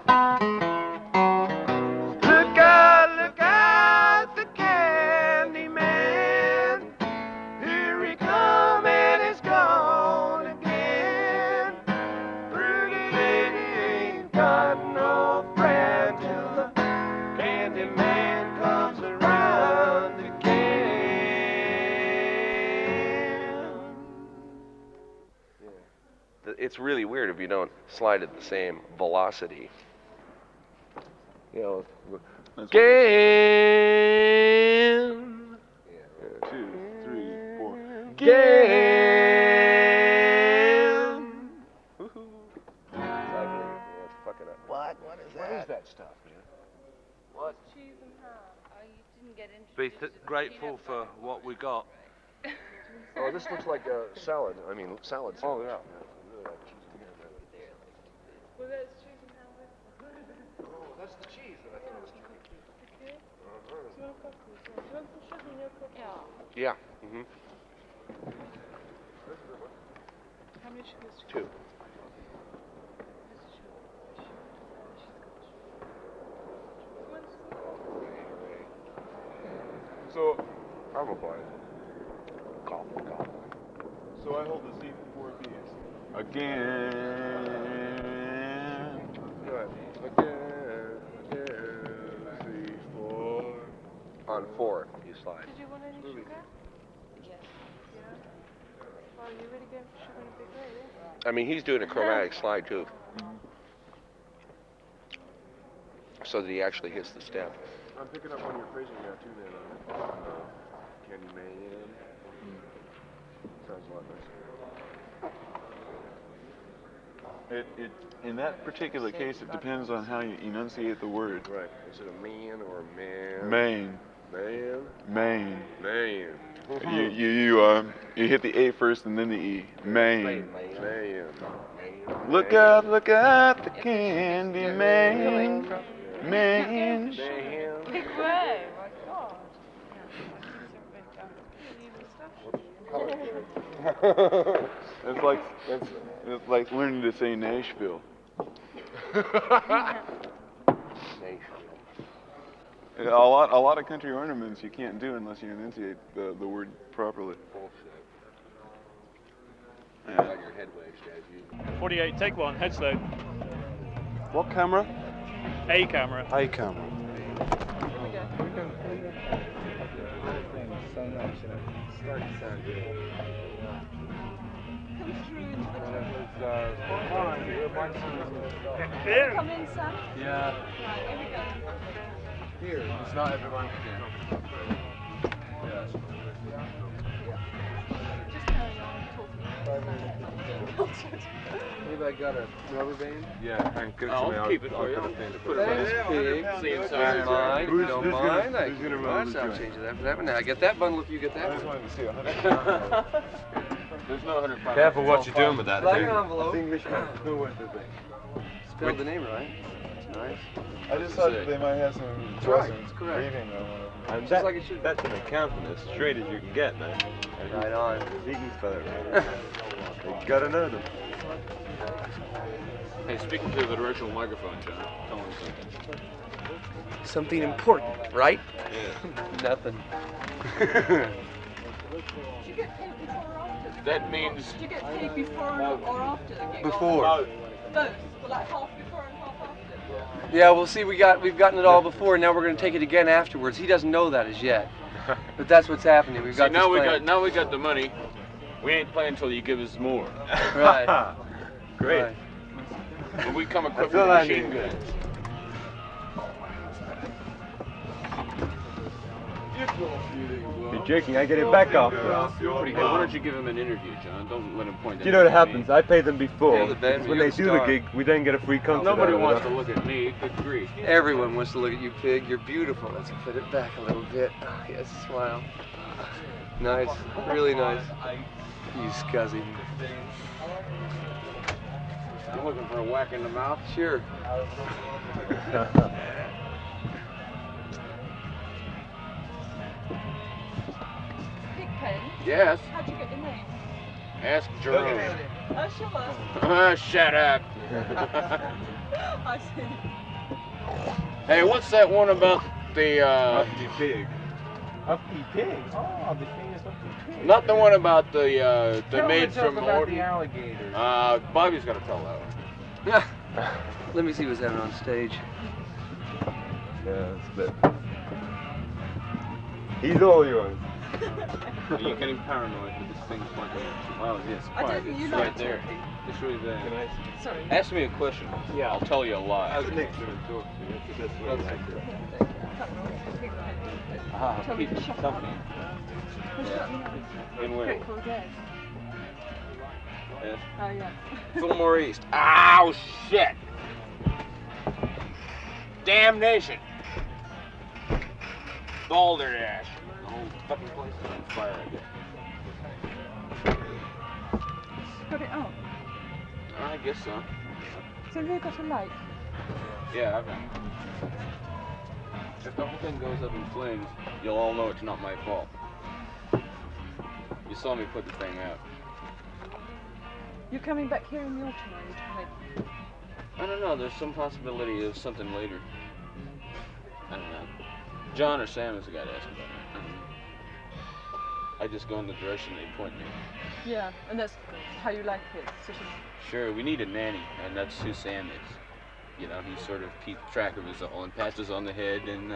Look out, the candy man. Here he come and he's gone again. Pretty lady ain't got no friend till the candy man comes around again. It's really weird if you don't slide at the same velocity. You know, Again. 2, 3, 4. Again. Exactly. Yeah, it's fucking up. What is that? What is that stuff, man? What? Cheese and ham. Oh, you didn't get Be introduced to the grateful peanut for butter. what we got. Oh, this looks like a salad. I mean, salad. Oh, yeah. Well, there's cheese and ham with. Oh, that's the cheese that I thought was Okay. Do you want a coffee? Do you want some sugar in your coffee? Yeah. Mm-hmm. How many sugars? 2. So, Probably. Gobble, gobble. so I hold the C for 4 B's. Again. Again, 3, 4. On 4, you slide. Did you want any sugar? Yes. Yeah. Well, you really going for sugar in a big way, yeah? I mean, he's doing a chromatic slide too, so that he actually hits the step. I'm picking up on your phrasing now too. Then on Candy Man. Sounds a lot nicer. It in that particular case, it depends on how you enunciate the word. Right. Is it a man or a man? Main. Man. Main. Man. You hit the A first and then the E. Main. Man. Look out, the candy man. Man. Big way, my God. It's like learning to say Nashville. A lot of country ornaments you can't do unless you enunciate the word properly. You got your head wedged as you. 48, take 1, head slow. What camera? A camera. A camera. Come in, Sam. Yeah. Right, here we go. Here, it's not everyone. Just carry on talking. Anybody got a rubber band? Yeah, and give it to I'll me. keep it for you. Put it in. That's big. Don't mind. Who's Don't gonna- mind. I who's gonna can roll the I'll joint? change it after that. But now I get that bundle if you get that. I just wanted to see 100. There's no 100. Careful what you're doing with that Like thing. an envelope. Englishman. No worth the thing. Spelled the name right. It's nice. I just thought that they might have some It's right, it's correct. reading on one of them. And Just that, like it should be. that's an accountant as straight as you can get, man. Right on. He can spell it right. You gotta know them. Hey, speaking to the original microphone, John. Tell me something. Something important, right? Nothing. That means. Do you get paid before or after the gig? Before. Both. Well, like half before and half after. Yeah, we'll see. We've gotten it all before, and now we're going to take it again afterwards. He doesn't know that as yet, but that's what's happening. We've got now this we plan. got the money. We ain't playing until you give us more. Right. Great. Right. When we come equipped That's with all I machine need. guns. You're joking, I get it back off. Hey, why don't you give him an interview, John? Don't let him point. You know what happens? I pay them before. You're the band, When you're they the do the star. gig, we then get a free concert. Nobody out of wants it. to look at me. Good grief. Everyone wants to look at you, Pig. You're beautiful. Let's put it back a little bit. Oh, yes, smile. Nice. Really nice. You scuzzy. You looking for a whack in the mouth? Sure. Pigpen? Yes. How'd you get your name? Ask Jerome. Sure. Shut up. I see. Hey, what's that one about the Uppy Pig. Uppy Pig? Oh, the famous Uppy Pig. Not the one about the Tell maid the joke from about Morton. the alligator. Bobby's got to tell that one. Let me see what's happening on stage. Yeah, it's good. He's all yours. You're getting paranoid with this thing pointing at you. Oh, yes. I Quiet. don't think you It's like right there. talking. It's right there. Sorry. Ask me a question. Yeah. I'll tell you a lie. I was next to him talking to you. That's the best way I like it. Ah, Tell me keep to shut up. company. In where? Great Cool Dead. Yes. Oh, yeah. Fillmore East. Ow, shit! Damnation! Balderdash. The whole fucking place is on fire, I guess. Got it out. I guess so. So have you got a light? Yeah, I've got it. If the whole thing goes up in flames, you'll all know it's not my fault. You saw me put the thing out. You're coming back here in the autumn, are you, to play? I don't know, there's some possibility of something later. I don't know. John or Sam is the guy to ask about it. I don't know. I just go in the direction they point me. Yeah, and that's how you like it, sort of. Sure, we need a nanny, and that's who Sam is. You know, he sort of keeps track of us all and pats us on the head and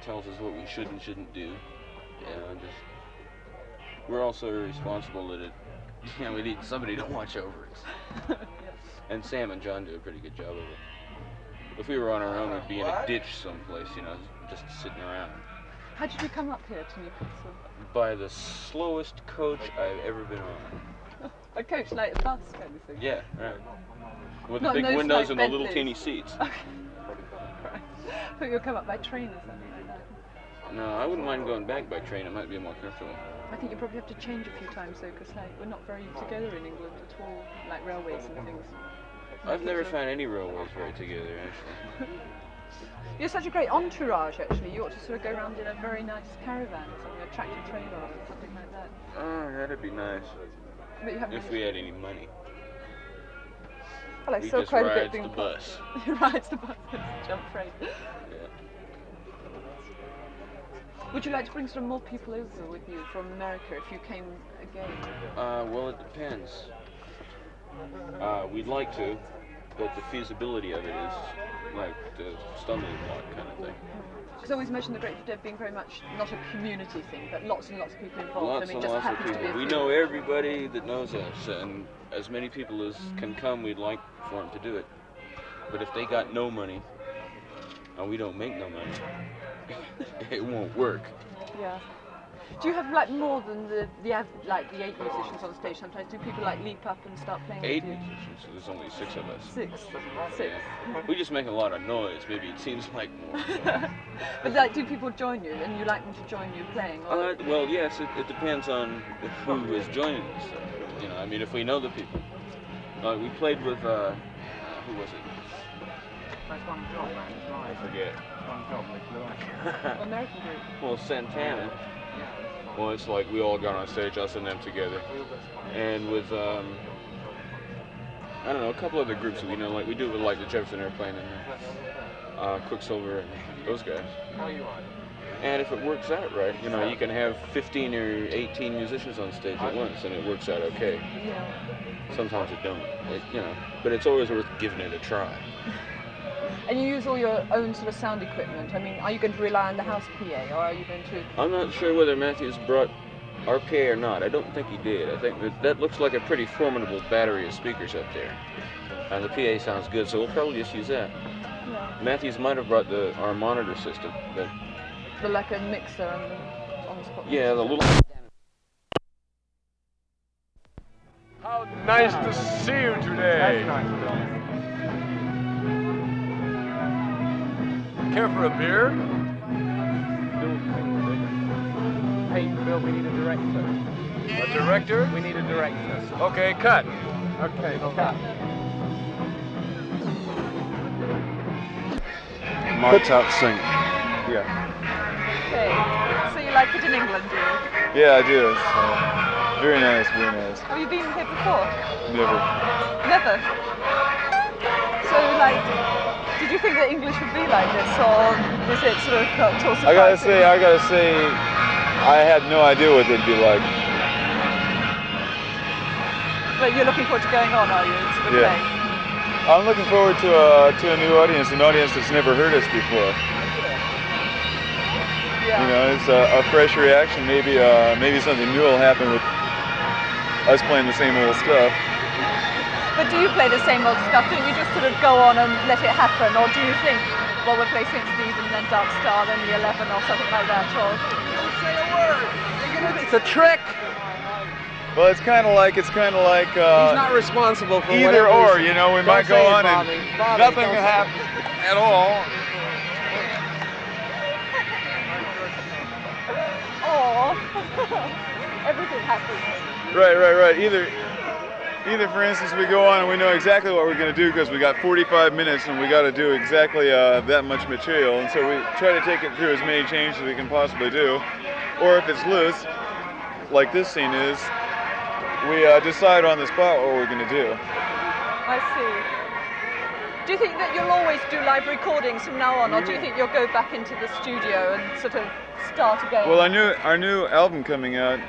tells us what we should and shouldn't do. You know, we're also irresponsible that we need somebody to watch over us. Yes. And Sam and John do a pretty good job of it. If we were on our own, we'd be in a ditch someplace, you know, just sitting around. How did you come up here to Newcastle? By the slowest coach I've ever been on. A coach, like a bus kind of thing? Yeah, right. With Not the big those, windows like, and the little Bentleys. teeny seats. Okay. Right. I thought you'd come up by train or something like that. No, I wouldn't mind going back by train. It might be more comfortable. I think you probably have to change a few times though, because like, we're not very together in England at all, like railways and things. I've never found any railways very together, actually. You're such a great entourage, actually. You ought to sort of go around in a very nice caravan or something, a tractor trailer or something like that. Oh, that'd be nice. But you haven't If we had any money. Well, I We saw just quite a bit rides being the bus. rides the bus, jump freight. Yeah. Would you like to bring sort of more people over with you from America if you came again? Well, it depends. We'd like to, but the feasibility of it is like the stumbling block kind of thing. Because I always mention the Grateful Dead being very much not a community thing, but lots and lots of people involved. Lots I mean, and just lots of happens to be people. a We few. know everybody that knows us, and as many people as can come, we'd like for them to do it. But if they got no money, and we don't make no money, it won't work. Yeah. Do you have like more than the 8 musicians on stage? Sometimes do people like leap up and start playing 8 with you? musicians, so there's only 6 of us. 6. Yeah. We just make a lot of noise. Maybe it seems like more. But like, do people join you, and you like them to join you playing? Or Well, yes, it depends on who is joining us. You know, I mean, if we know the people. We played with, who was it? That's one job, man. It's live. I forget. One job, it's live. American group. Well, Santana. Well, it's like we all got on stage, us and them together. And with, I don't know, a couple other groups, you know, like we do it with like the Jefferson Airplane and Quicksilver and those guys. And if it works out right, you know, you can have 15 or 18 musicians on stage at once, and it works out okay. Sometimes it don't, you know, but it's always worth giving it a try. And you use all your own sort of sound equipment. I mean, are you going to rely on the house PA, or are you going to? I'm not sure whether Matthews brought our PA or not. I don't think he did. I think that looks like a pretty formidable battery of speakers up there, and the PA sounds good, so we'll probably just use that. Yeah. Matthews might have brought our monitor system, but. Like a mixer and on the spot. Yeah, the little. How nice to see you today. That's nice. Care for a beer? Hey, Bill, we need a director. A director? We need a director. Okay, cut. Okay, cut. Mic'd up sync. Yeah. Okay. So you like it in England, do you? Yeah, I do. It's very nice, very nice. Have you been here before? Never. Never? So, like, did you think that English would be like this, or was it sort of too surprising? I gotta say, I had no idea what they'd be like. But you're looking forward to going on, are you? Sort of playing? I'm looking forward to a new audience, an audience that's never heard us before. Yeah. You know, it's a fresh reaction. Maybe something new will happen with us playing the same old stuff. But do you play the same old stuff? Don't you just sort of go on and let it happen, or do you think, well, we'll play St. Steve and then Dark Star, then the 11 or something like that? Or don't say a word. It's a trick. Well, it's kind of like he's not responsible for either or. You know, we might go on and nothing can happen at all. Oh, everything happens. Right. Either, for instance, we go on and we know exactly what we're going to do because we got 45 minutes and we got to do exactly that much material, and so we try to take it through as many changes as we can possibly do. Or if it's loose, like this scene is, we decide on the spot what we're going to do. I see. Do you think that you'll always do live recordings from now on, or do you think you'll go back into the studio and sort of start again? Well, our new album coming out,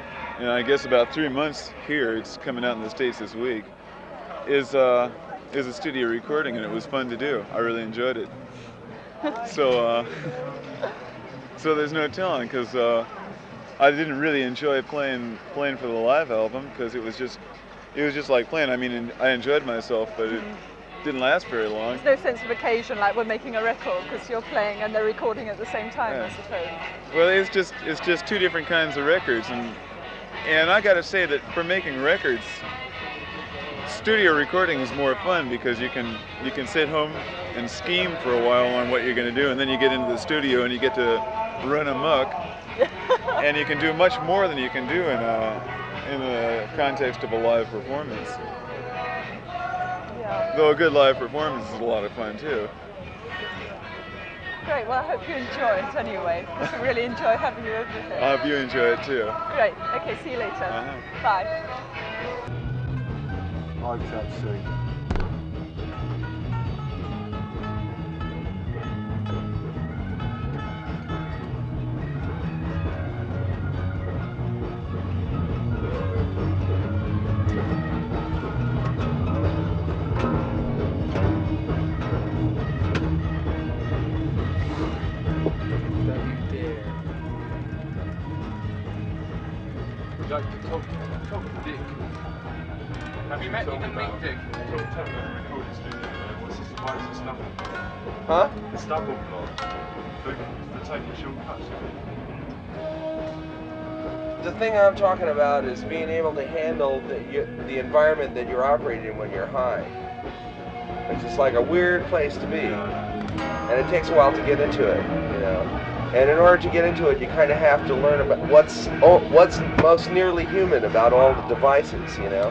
I guess about 3 months here, it's coming out in the States this week, is a studio recording, and it was fun to do. I really enjoyed it. So there's no telling, because I didn't really enjoy playing for the live album, because it was just like playing. I mean, I enjoyed myself, but it didn't last very long. There's no sense of occasion like we're making a record because you're playing and they're recording at the same time, Yeah. I suppose. Well, it's just two different kinds of records, and I got to say that for making records, studio recording is more fun because you can sit home and scheme for a while on what you're going to do, and then you get into the studio and you get to run amok, and you can do much more than you can do in the context of a live performance. Yeah. Though a good live performance is a lot of fun too. Great, well I hope you enjoy it anyway. I really enjoy having you over here. I hope you enjoy it too. Great, okay, see you later. Bye. Mic'd up sync. Like to talk to Dick. Have you met Dick? What's the surprise and stuff? Huh? The stubble plot. For taking shortcuts. The thing I'm talking about is being able to handle the environment that you're operating in when you're high. It's just like a weird place to be, and it takes a while to get into it, you know. And in order to get into it, you kind of have to learn about what's most nearly human about all the devices, you know.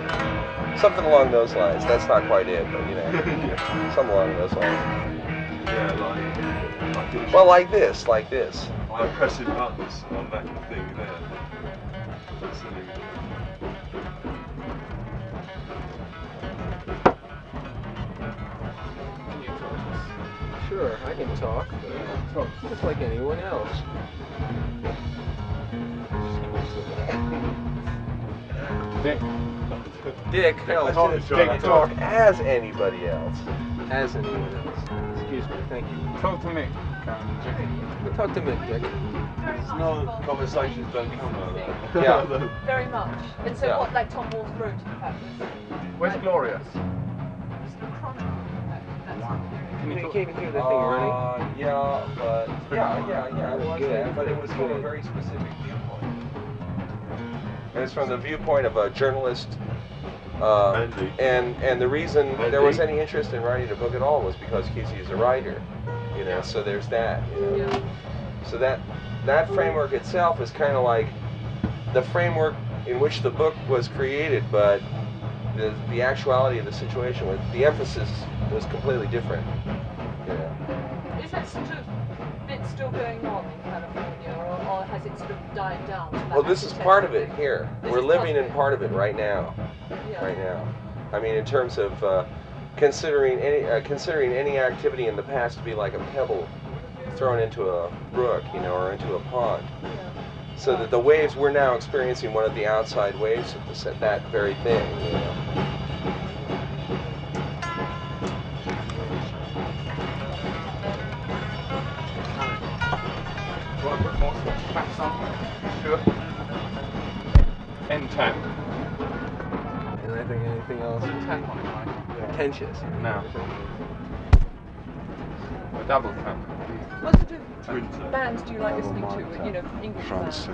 Something along those lines. That's not quite it, but you know, something along those lines. Yeah, like well, like this. Like pressing buttons on that thing there. Sure, I can talk. Just like anyone else. Dick, hell, I should talk as anybody else. As anyone else. Excuse me, thank you. Talk to me. Talk to Mick, Dick. There's no conversations don't come out of that. Yeah. Very much. And so Yeah. what, like Tom Wall's wrote about this? Where's Gloria? You can't even hear that thing running. Yeah, but yeah, it was that, but it was from a very specific viewpoint. And it's from the viewpoint of a journalist. And the reason there was any interest in writing a book at all was because Kesey is a writer, you know. So there's that, you know. Yeah. So that framework itself is kind of like the framework in which the book was created, but the actuality of the situation, the emphasis was completely different. You know. Is that sort of bit still going on in California, or has it sort of died down? Well, this is part of it here. We're living in part of it right now. Yeah. Right now. I mean, in terms of considering any activity in the past to be like a pebble thrown into a brook, you know, or into a pond. So that the waves we're now experiencing one of the outside waves of that very thing. You know. Sure. N10. Anything else? Pretentious. No. A double 10. What sort of bands do you like listening to? You know, English bands.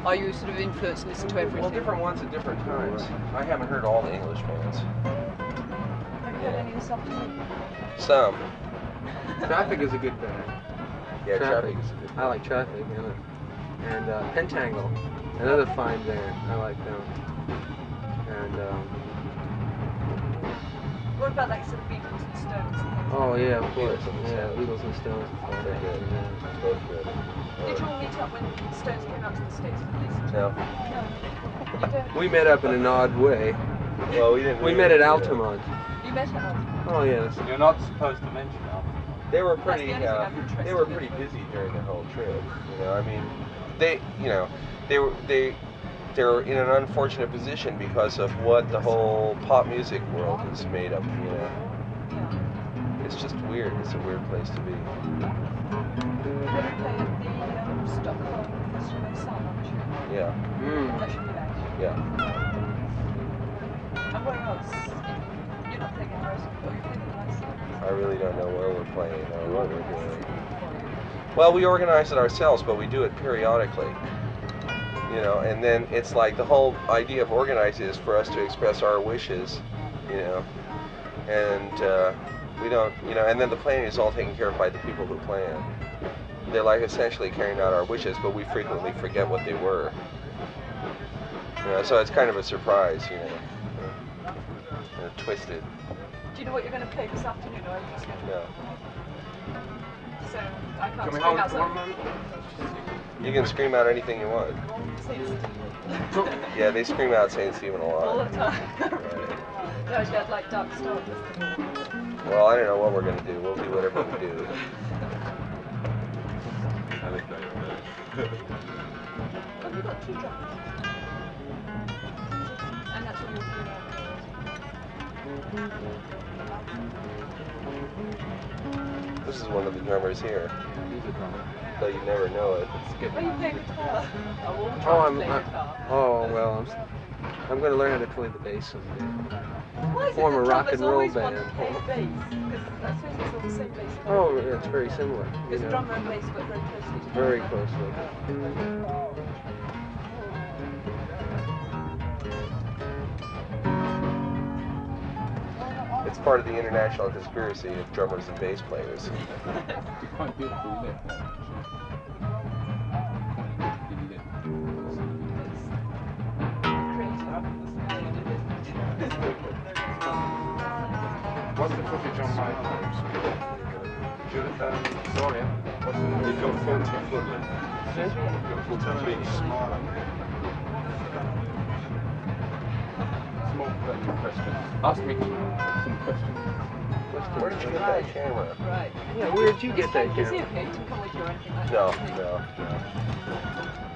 Are you sort of influenced and listen to everything? Well, different ones at different times. I haven't heard all the English bands. Have you heard any this afternoon? Some. Traffic is a good band. Yeah, Traffic is a good band. I like Traffic, and Pentangle, another fine band. I like them. And what about like sort of Beatles and Stones? oh yeah, of course. Yeah, Beatles and Stones. They're good. Both good. Did you all meet up when Stones came out to the States at least? No. No. You don't? We met up in an odd way. Well, we didn't. We met at Altamont. You met at Altamont? Oh yes. You're not supposed to mention that. They were pretty busy during the whole trip. You know, I mean, they were in an unfortunate position because of what the whole pop music world is made of. You know, it's just weird. It's a weird place to be. They play at the Stockholm Festival in Sun, I'm sure. Yeah. That should be nice. Yeah. And where else? You're not playing in Rosen, or you're playing in Rice? I really don't know where we're playing or what we're doing. Well, we organize it ourselves, but we do it periodically. You know, and then it's like the whole idea of organizing is for us to express our wishes, you know, and we don't, you know, and then the planning is all taken care of by the people who plan. They're like essentially carrying out our wishes, but we frequently forget what they were. You know, so it's kind of a surprise, you know, twisted. Do you know what you're going to play this afternoon, or are you just going to... No. So, I can't Can we scream hold out it for a something. moment? You can scream out anything you want. Yeah, they scream out St. Stephen a lot. All the time. Right. No, actually, I'd like Dark Star. Well, I don't know what we're going to do. We'll do whatever we do. Have you got 2 drums? And that's what you're doing. This is one of the drummers here. He's a drummer. Though you never know it. Are you playing guitar? I'm going to learn how to play the bass someday. Why is Form it a that rock and drummers roll always want band. to play the bass? Because I suppose it's all the same bass. Oh, yeah, it's very similar. You Because know. drummer and bass work very closely together. Very closely. It's part of the international conspiracy of drummers and bass players. It's quite beautiful, isn't it? What's the footage on my Gloria? What's the You've got 40 footmen. You've got 40 smiling. Small question. Ask me some questions. Where did you get that camera? Right. Yeah, where did you get that Is he camera? okay to come with you or anything like No, that? no.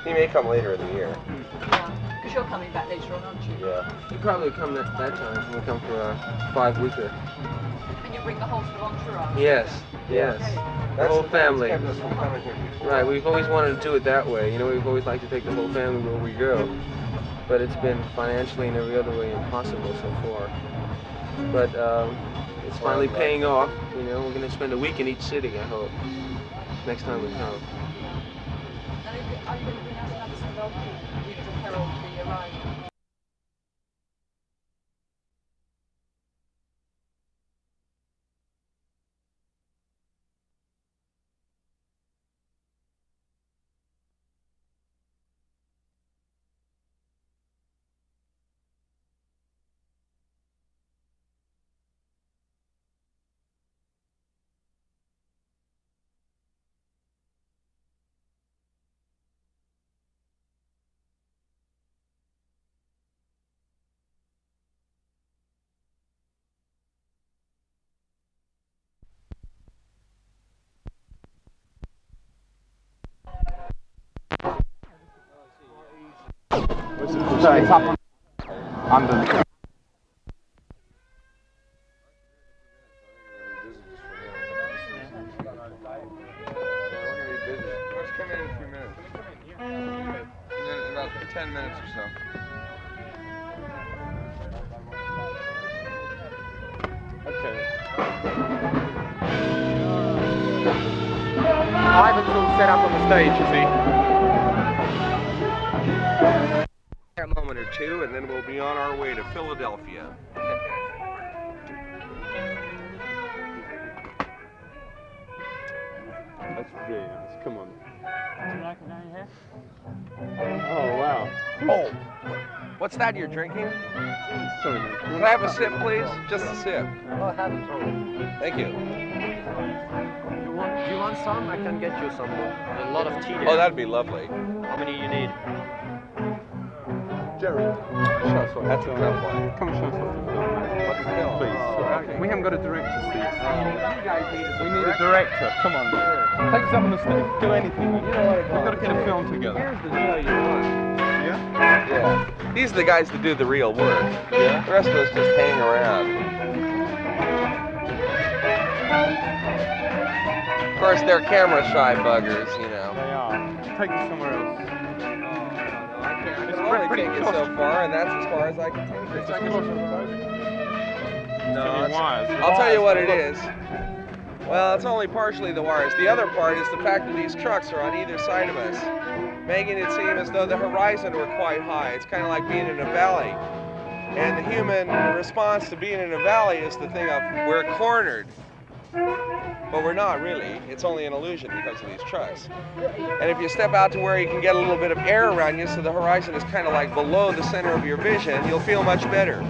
He may come later in the year. Yeah. Because you're coming back later on, aren't you? Yeah. He'll probably come that time. We'll come for a 5-weeker. And you bring the whole sort of entourage? Yes, yes. The whole family. Kept us from coming here before. Right, we've always wanted to do it that way. You know, we've always liked to take the whole family where we go. But it's been financially and every other way impossible so far. But it's finally paying off. You know, we're going to spend a week in each city, I hope, next time we come. Are you going to bring out another sort of old people to herald the arrival? So it's up under. Let's come in a few minutes. And then about 10 minutes or so. Okay. Ivan's all set up on the stage, is he? A moment or two, and then we'll be on our way to Philadelphia. That's really nice. Come on. Do you like it down here? Oh wow. Oh, what's that you're drinking? Sorry, man. Can I have a sip, please? Just a sip. Oh, I have it. Thank you. Do you want some? I can get you some. A lot of tea there. Oh, that'd be lovely. How many you need? Jerry, show us what That's a you've tough done. one. Come and show us what you've done. What the hell? Please. Okay. We haven't got a director seat. You guys need We need a director. Come on. Take us up on the stage. Do anything. We've got to get a film together. Here's the deal you want. Yeah? Yeah. These are the guys that do the real work. Yeah? The rest of us just hang around. Of course, they're camera shy buggers, you know. They are. Take us somewhere else. I can only take it so far, and that's as far as I can take it. It's claustrophobic. No, Any wires. I'll tell you what it is. Well, it's only partially the wires. The other part is the fact that these trucks are on either side of us, making it seem as though the horizon were quite high. It's kind of like being in a valley. And the human response to being in a valley is the thing of, we're cornered. But we're not really. It's only an illusion because of these trucks. And if you step out to where you can get a little bit of air around you, so the horizon is kind of like below the center of your vision, you'll feel much better.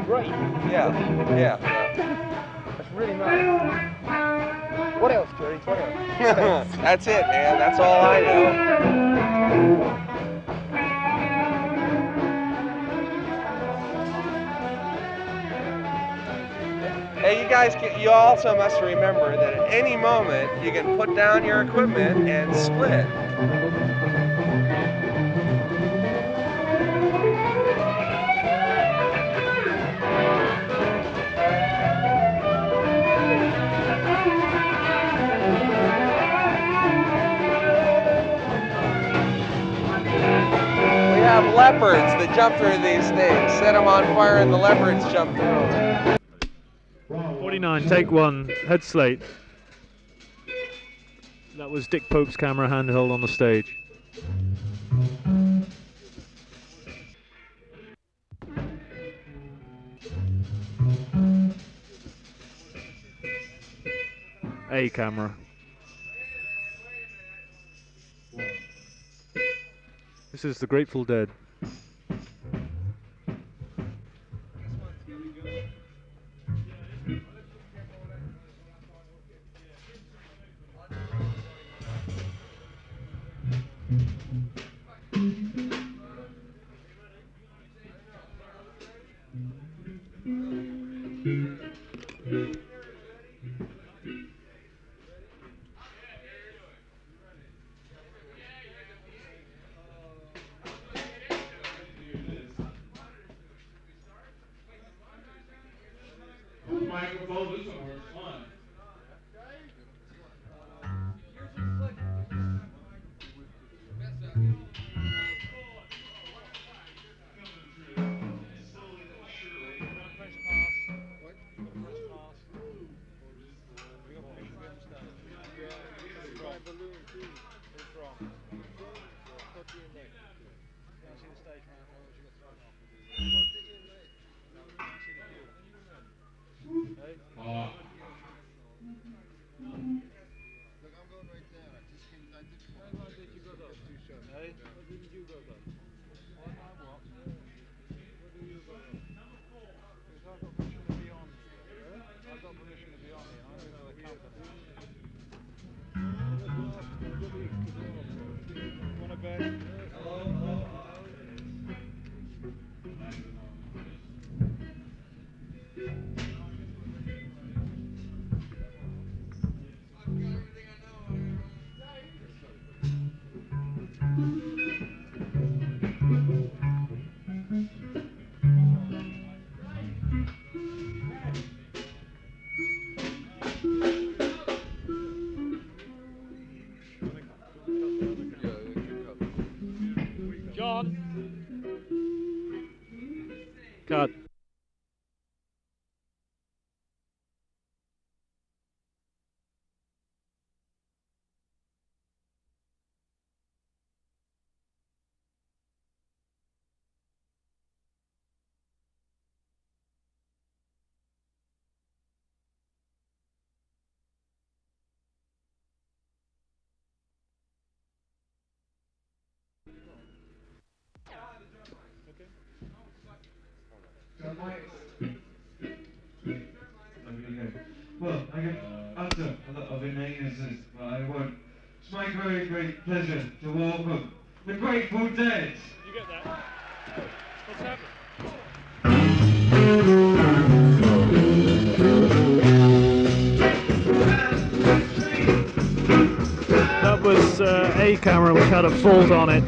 Great. Yeah, yeah. That's really nice. What else, Jerry? What else? That's it, man. That's all I know. Hey, you also must remember that at any moment you can put down your equipment and split. We have leopards that jump through these things. Set them on fire and the leopards jump through. 49, take one, head slate. That was Dick Pope's camera handheld on the stage. A camera. This is the Grateful Dead. microphone. This one works fine. John. Cut. Well, I can utter a lot of inanities, but I won't. It's my very great pleasure to welcome the Grateful Dead. You get that? What's happened? That was a camera which had a fault on it.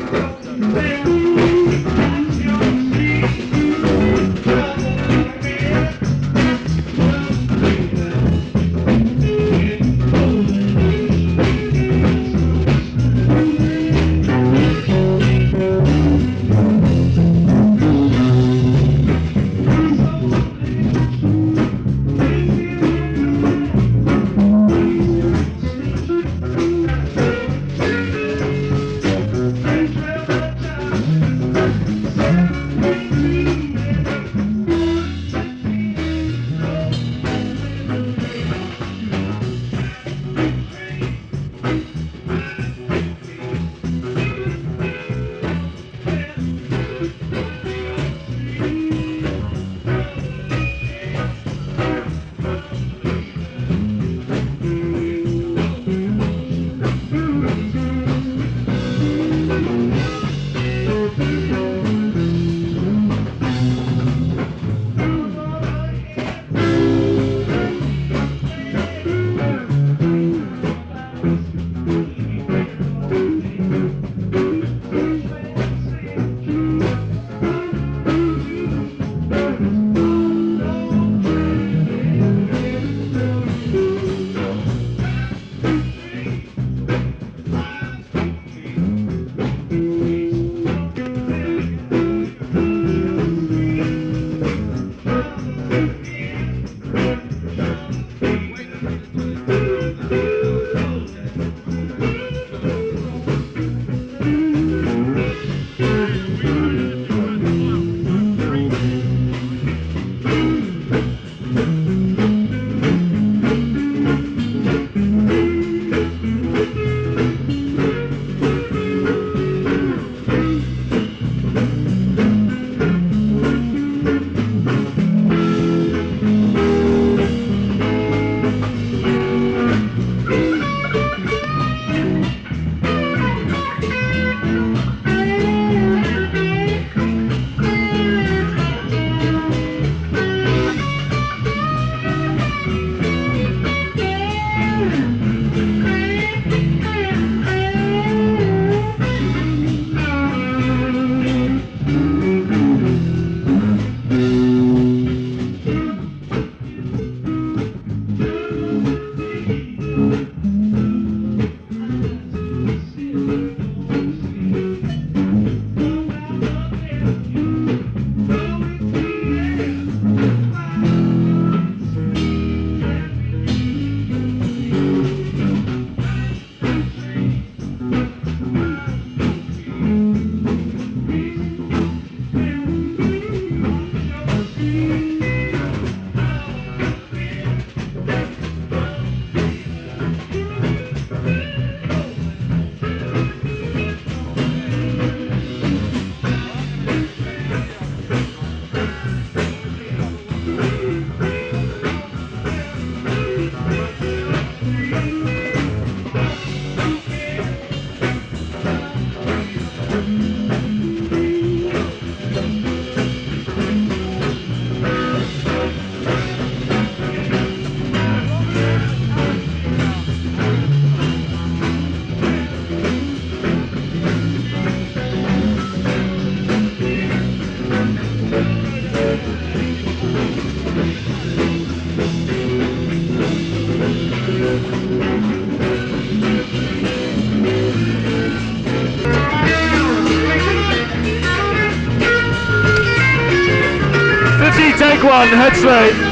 41, head slate.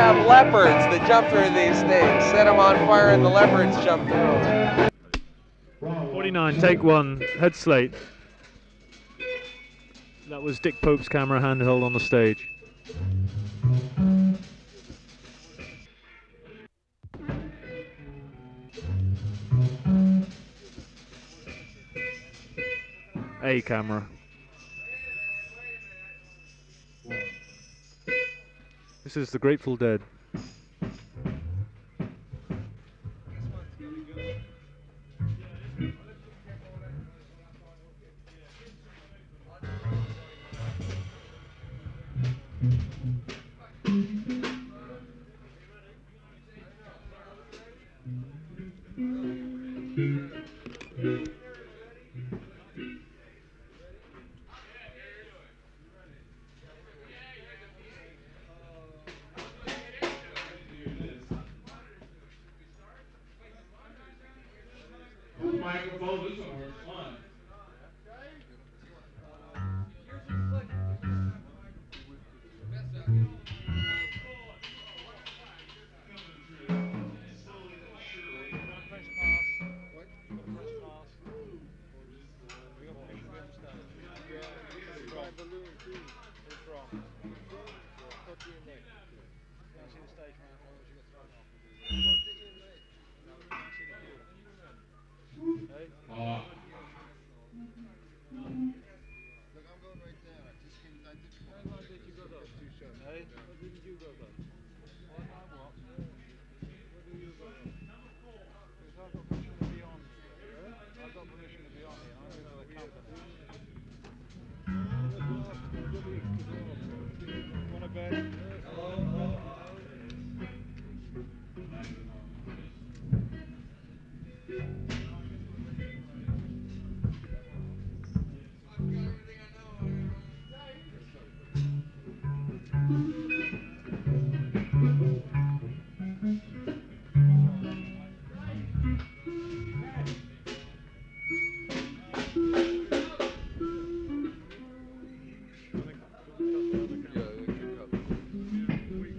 have leopards that jump through these things. Set them on fire and the leopards jump through. 49, take one, head slate. That was Dick Pope's camera handheld on the stage. A camera. This is the Grateful Dead.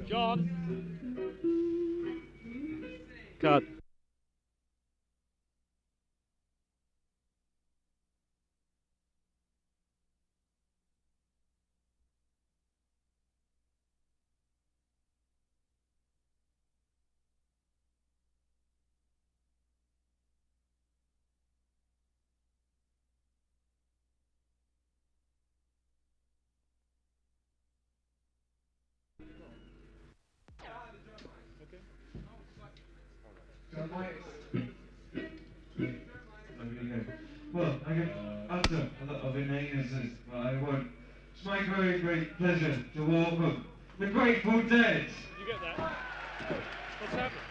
John. Cut. Well, I can answer a lot of inanities, but I won't. It's my very great pleasure to welcome the Grateful Dead. You get that? What's happened?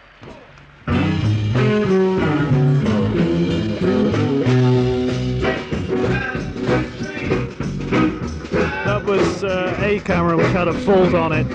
That was a camera which had a fault on it.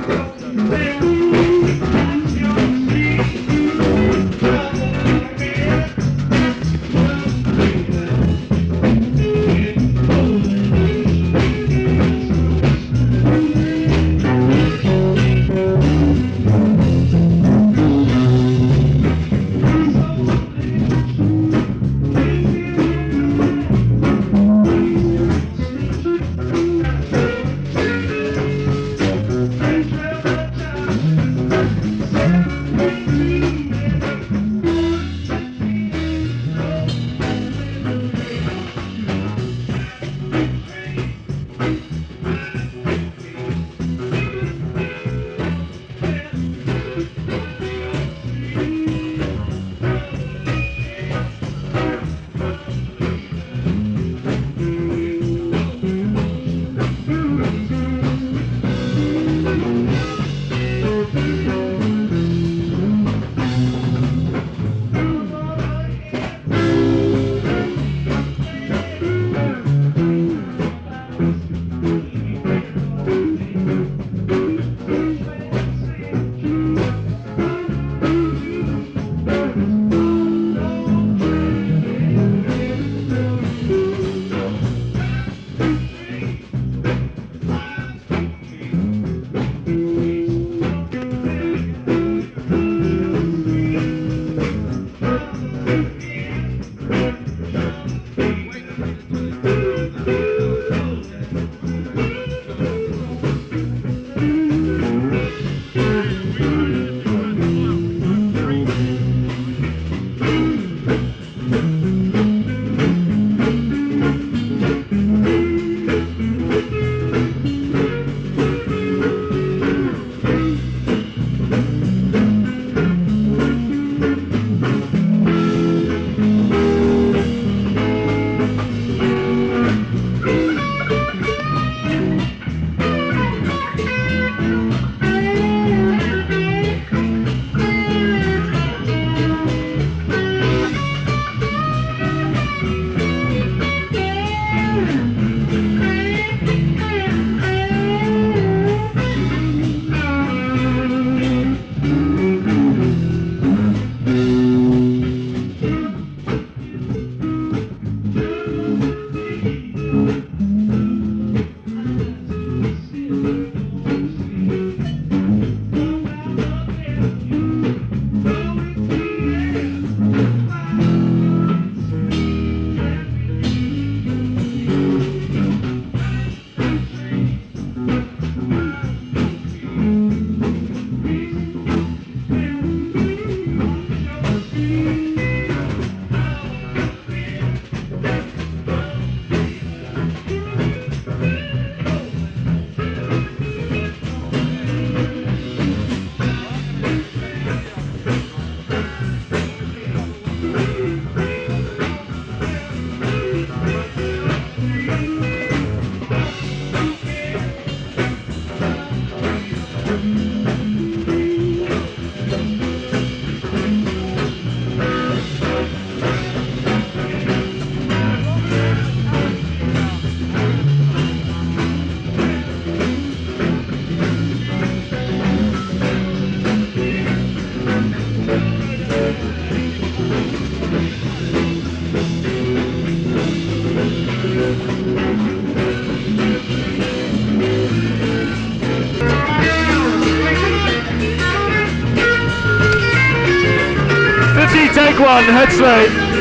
Take one, head straight.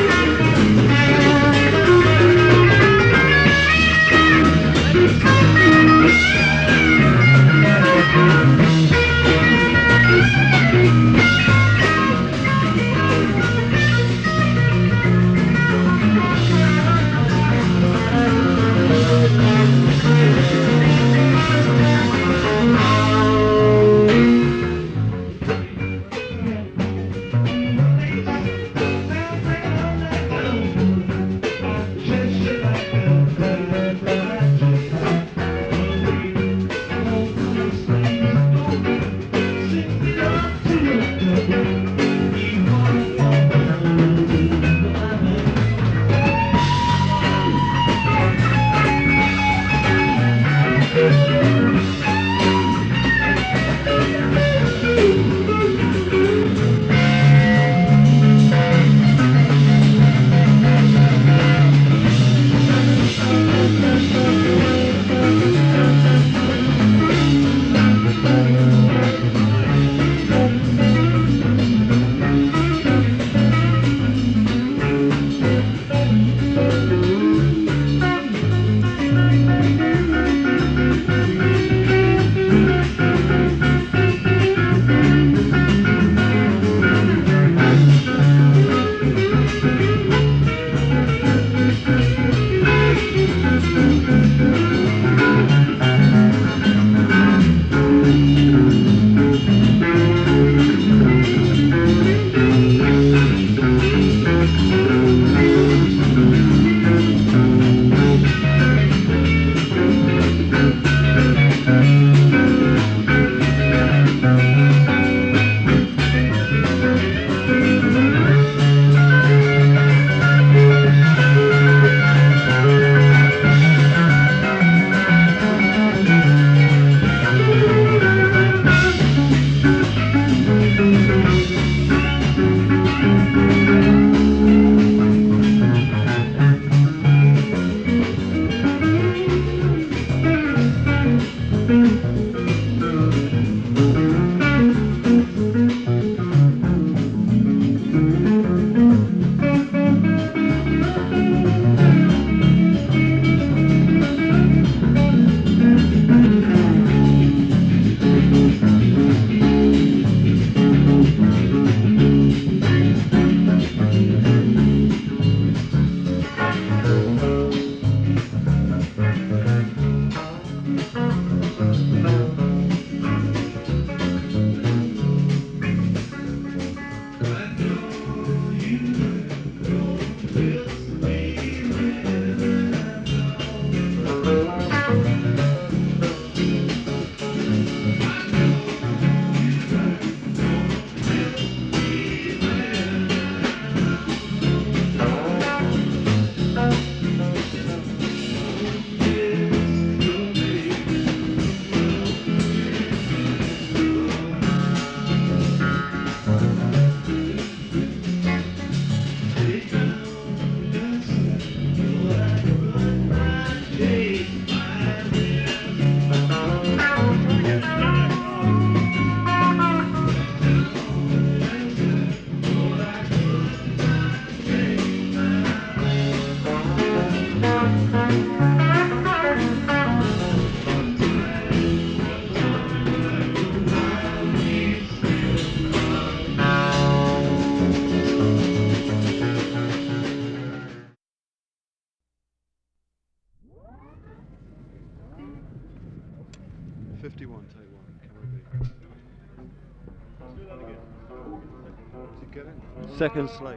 Second slate.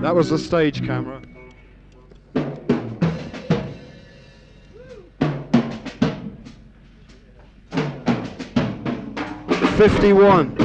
That was the stage camera. 51.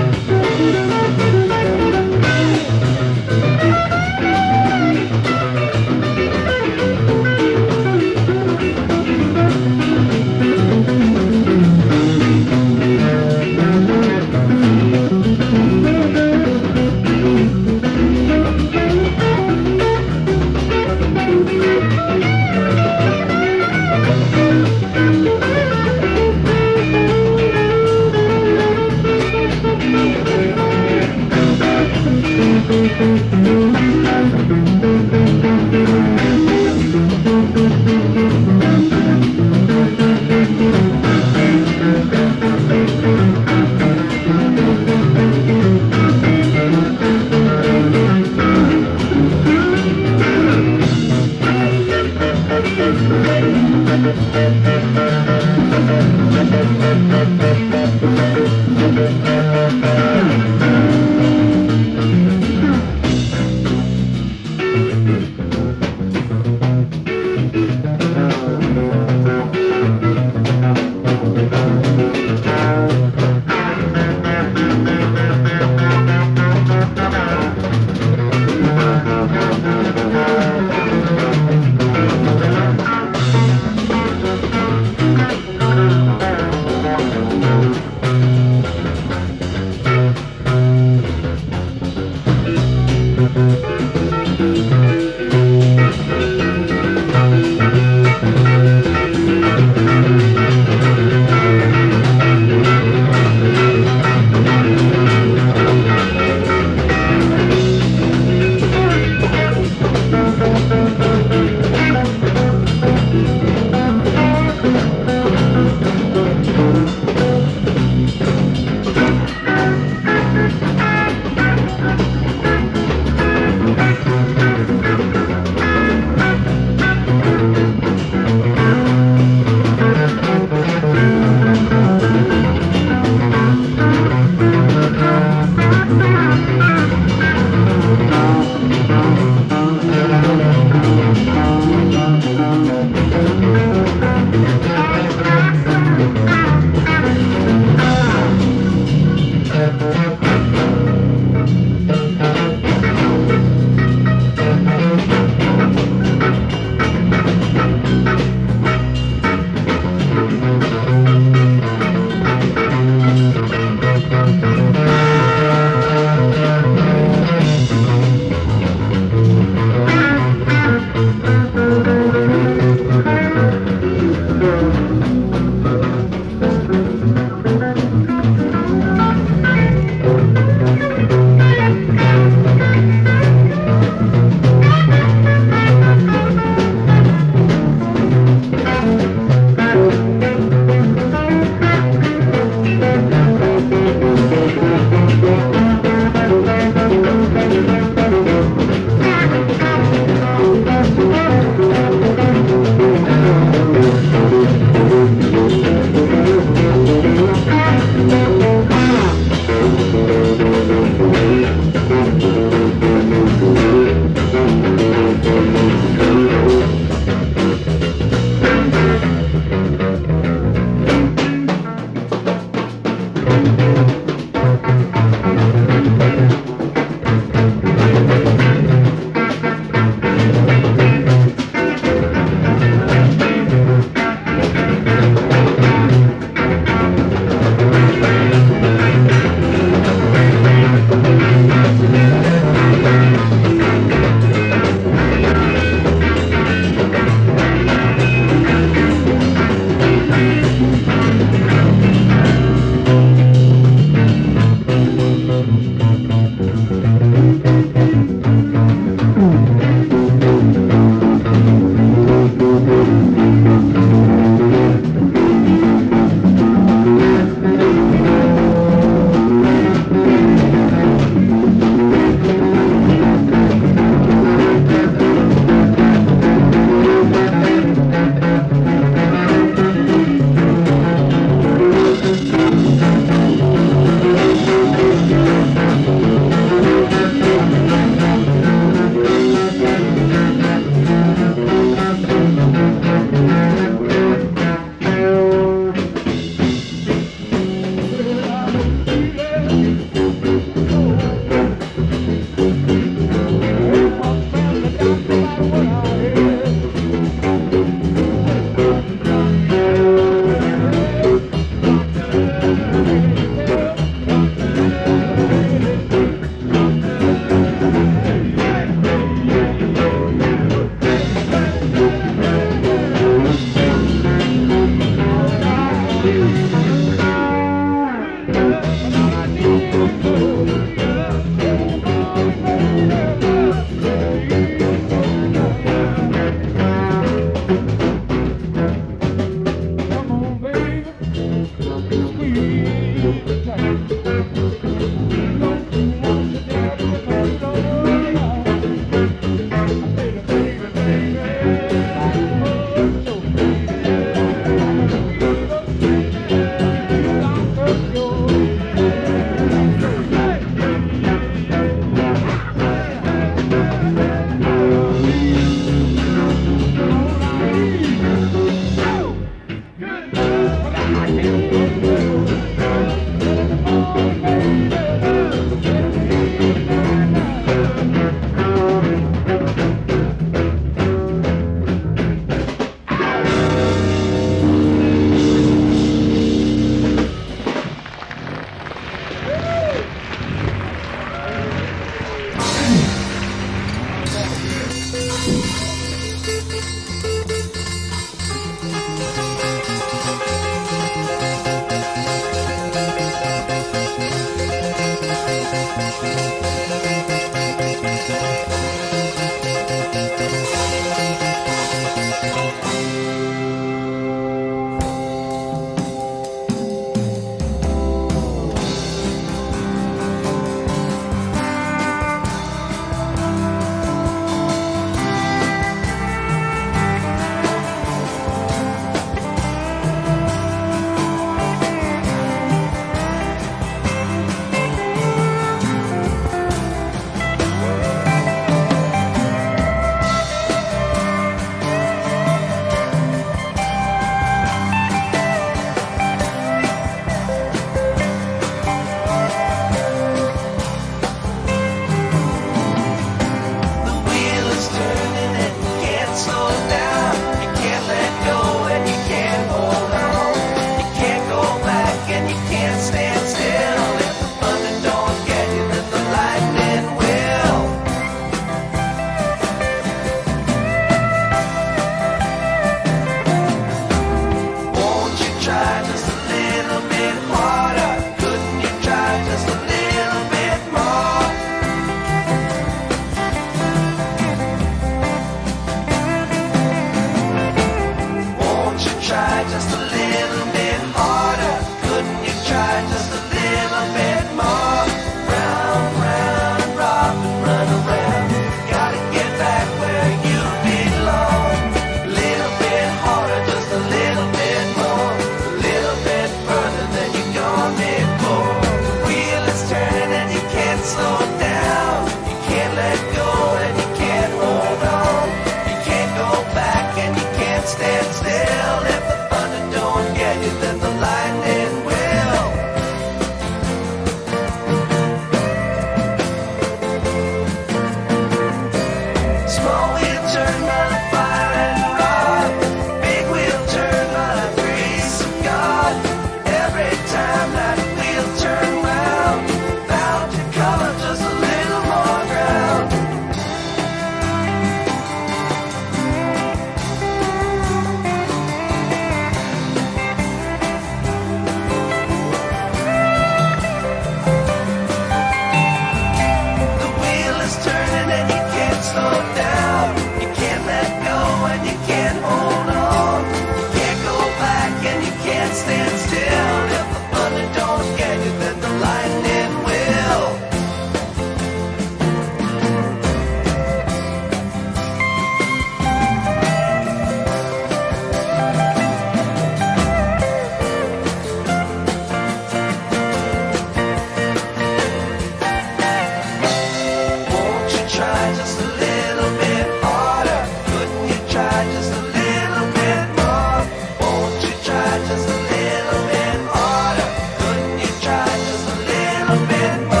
get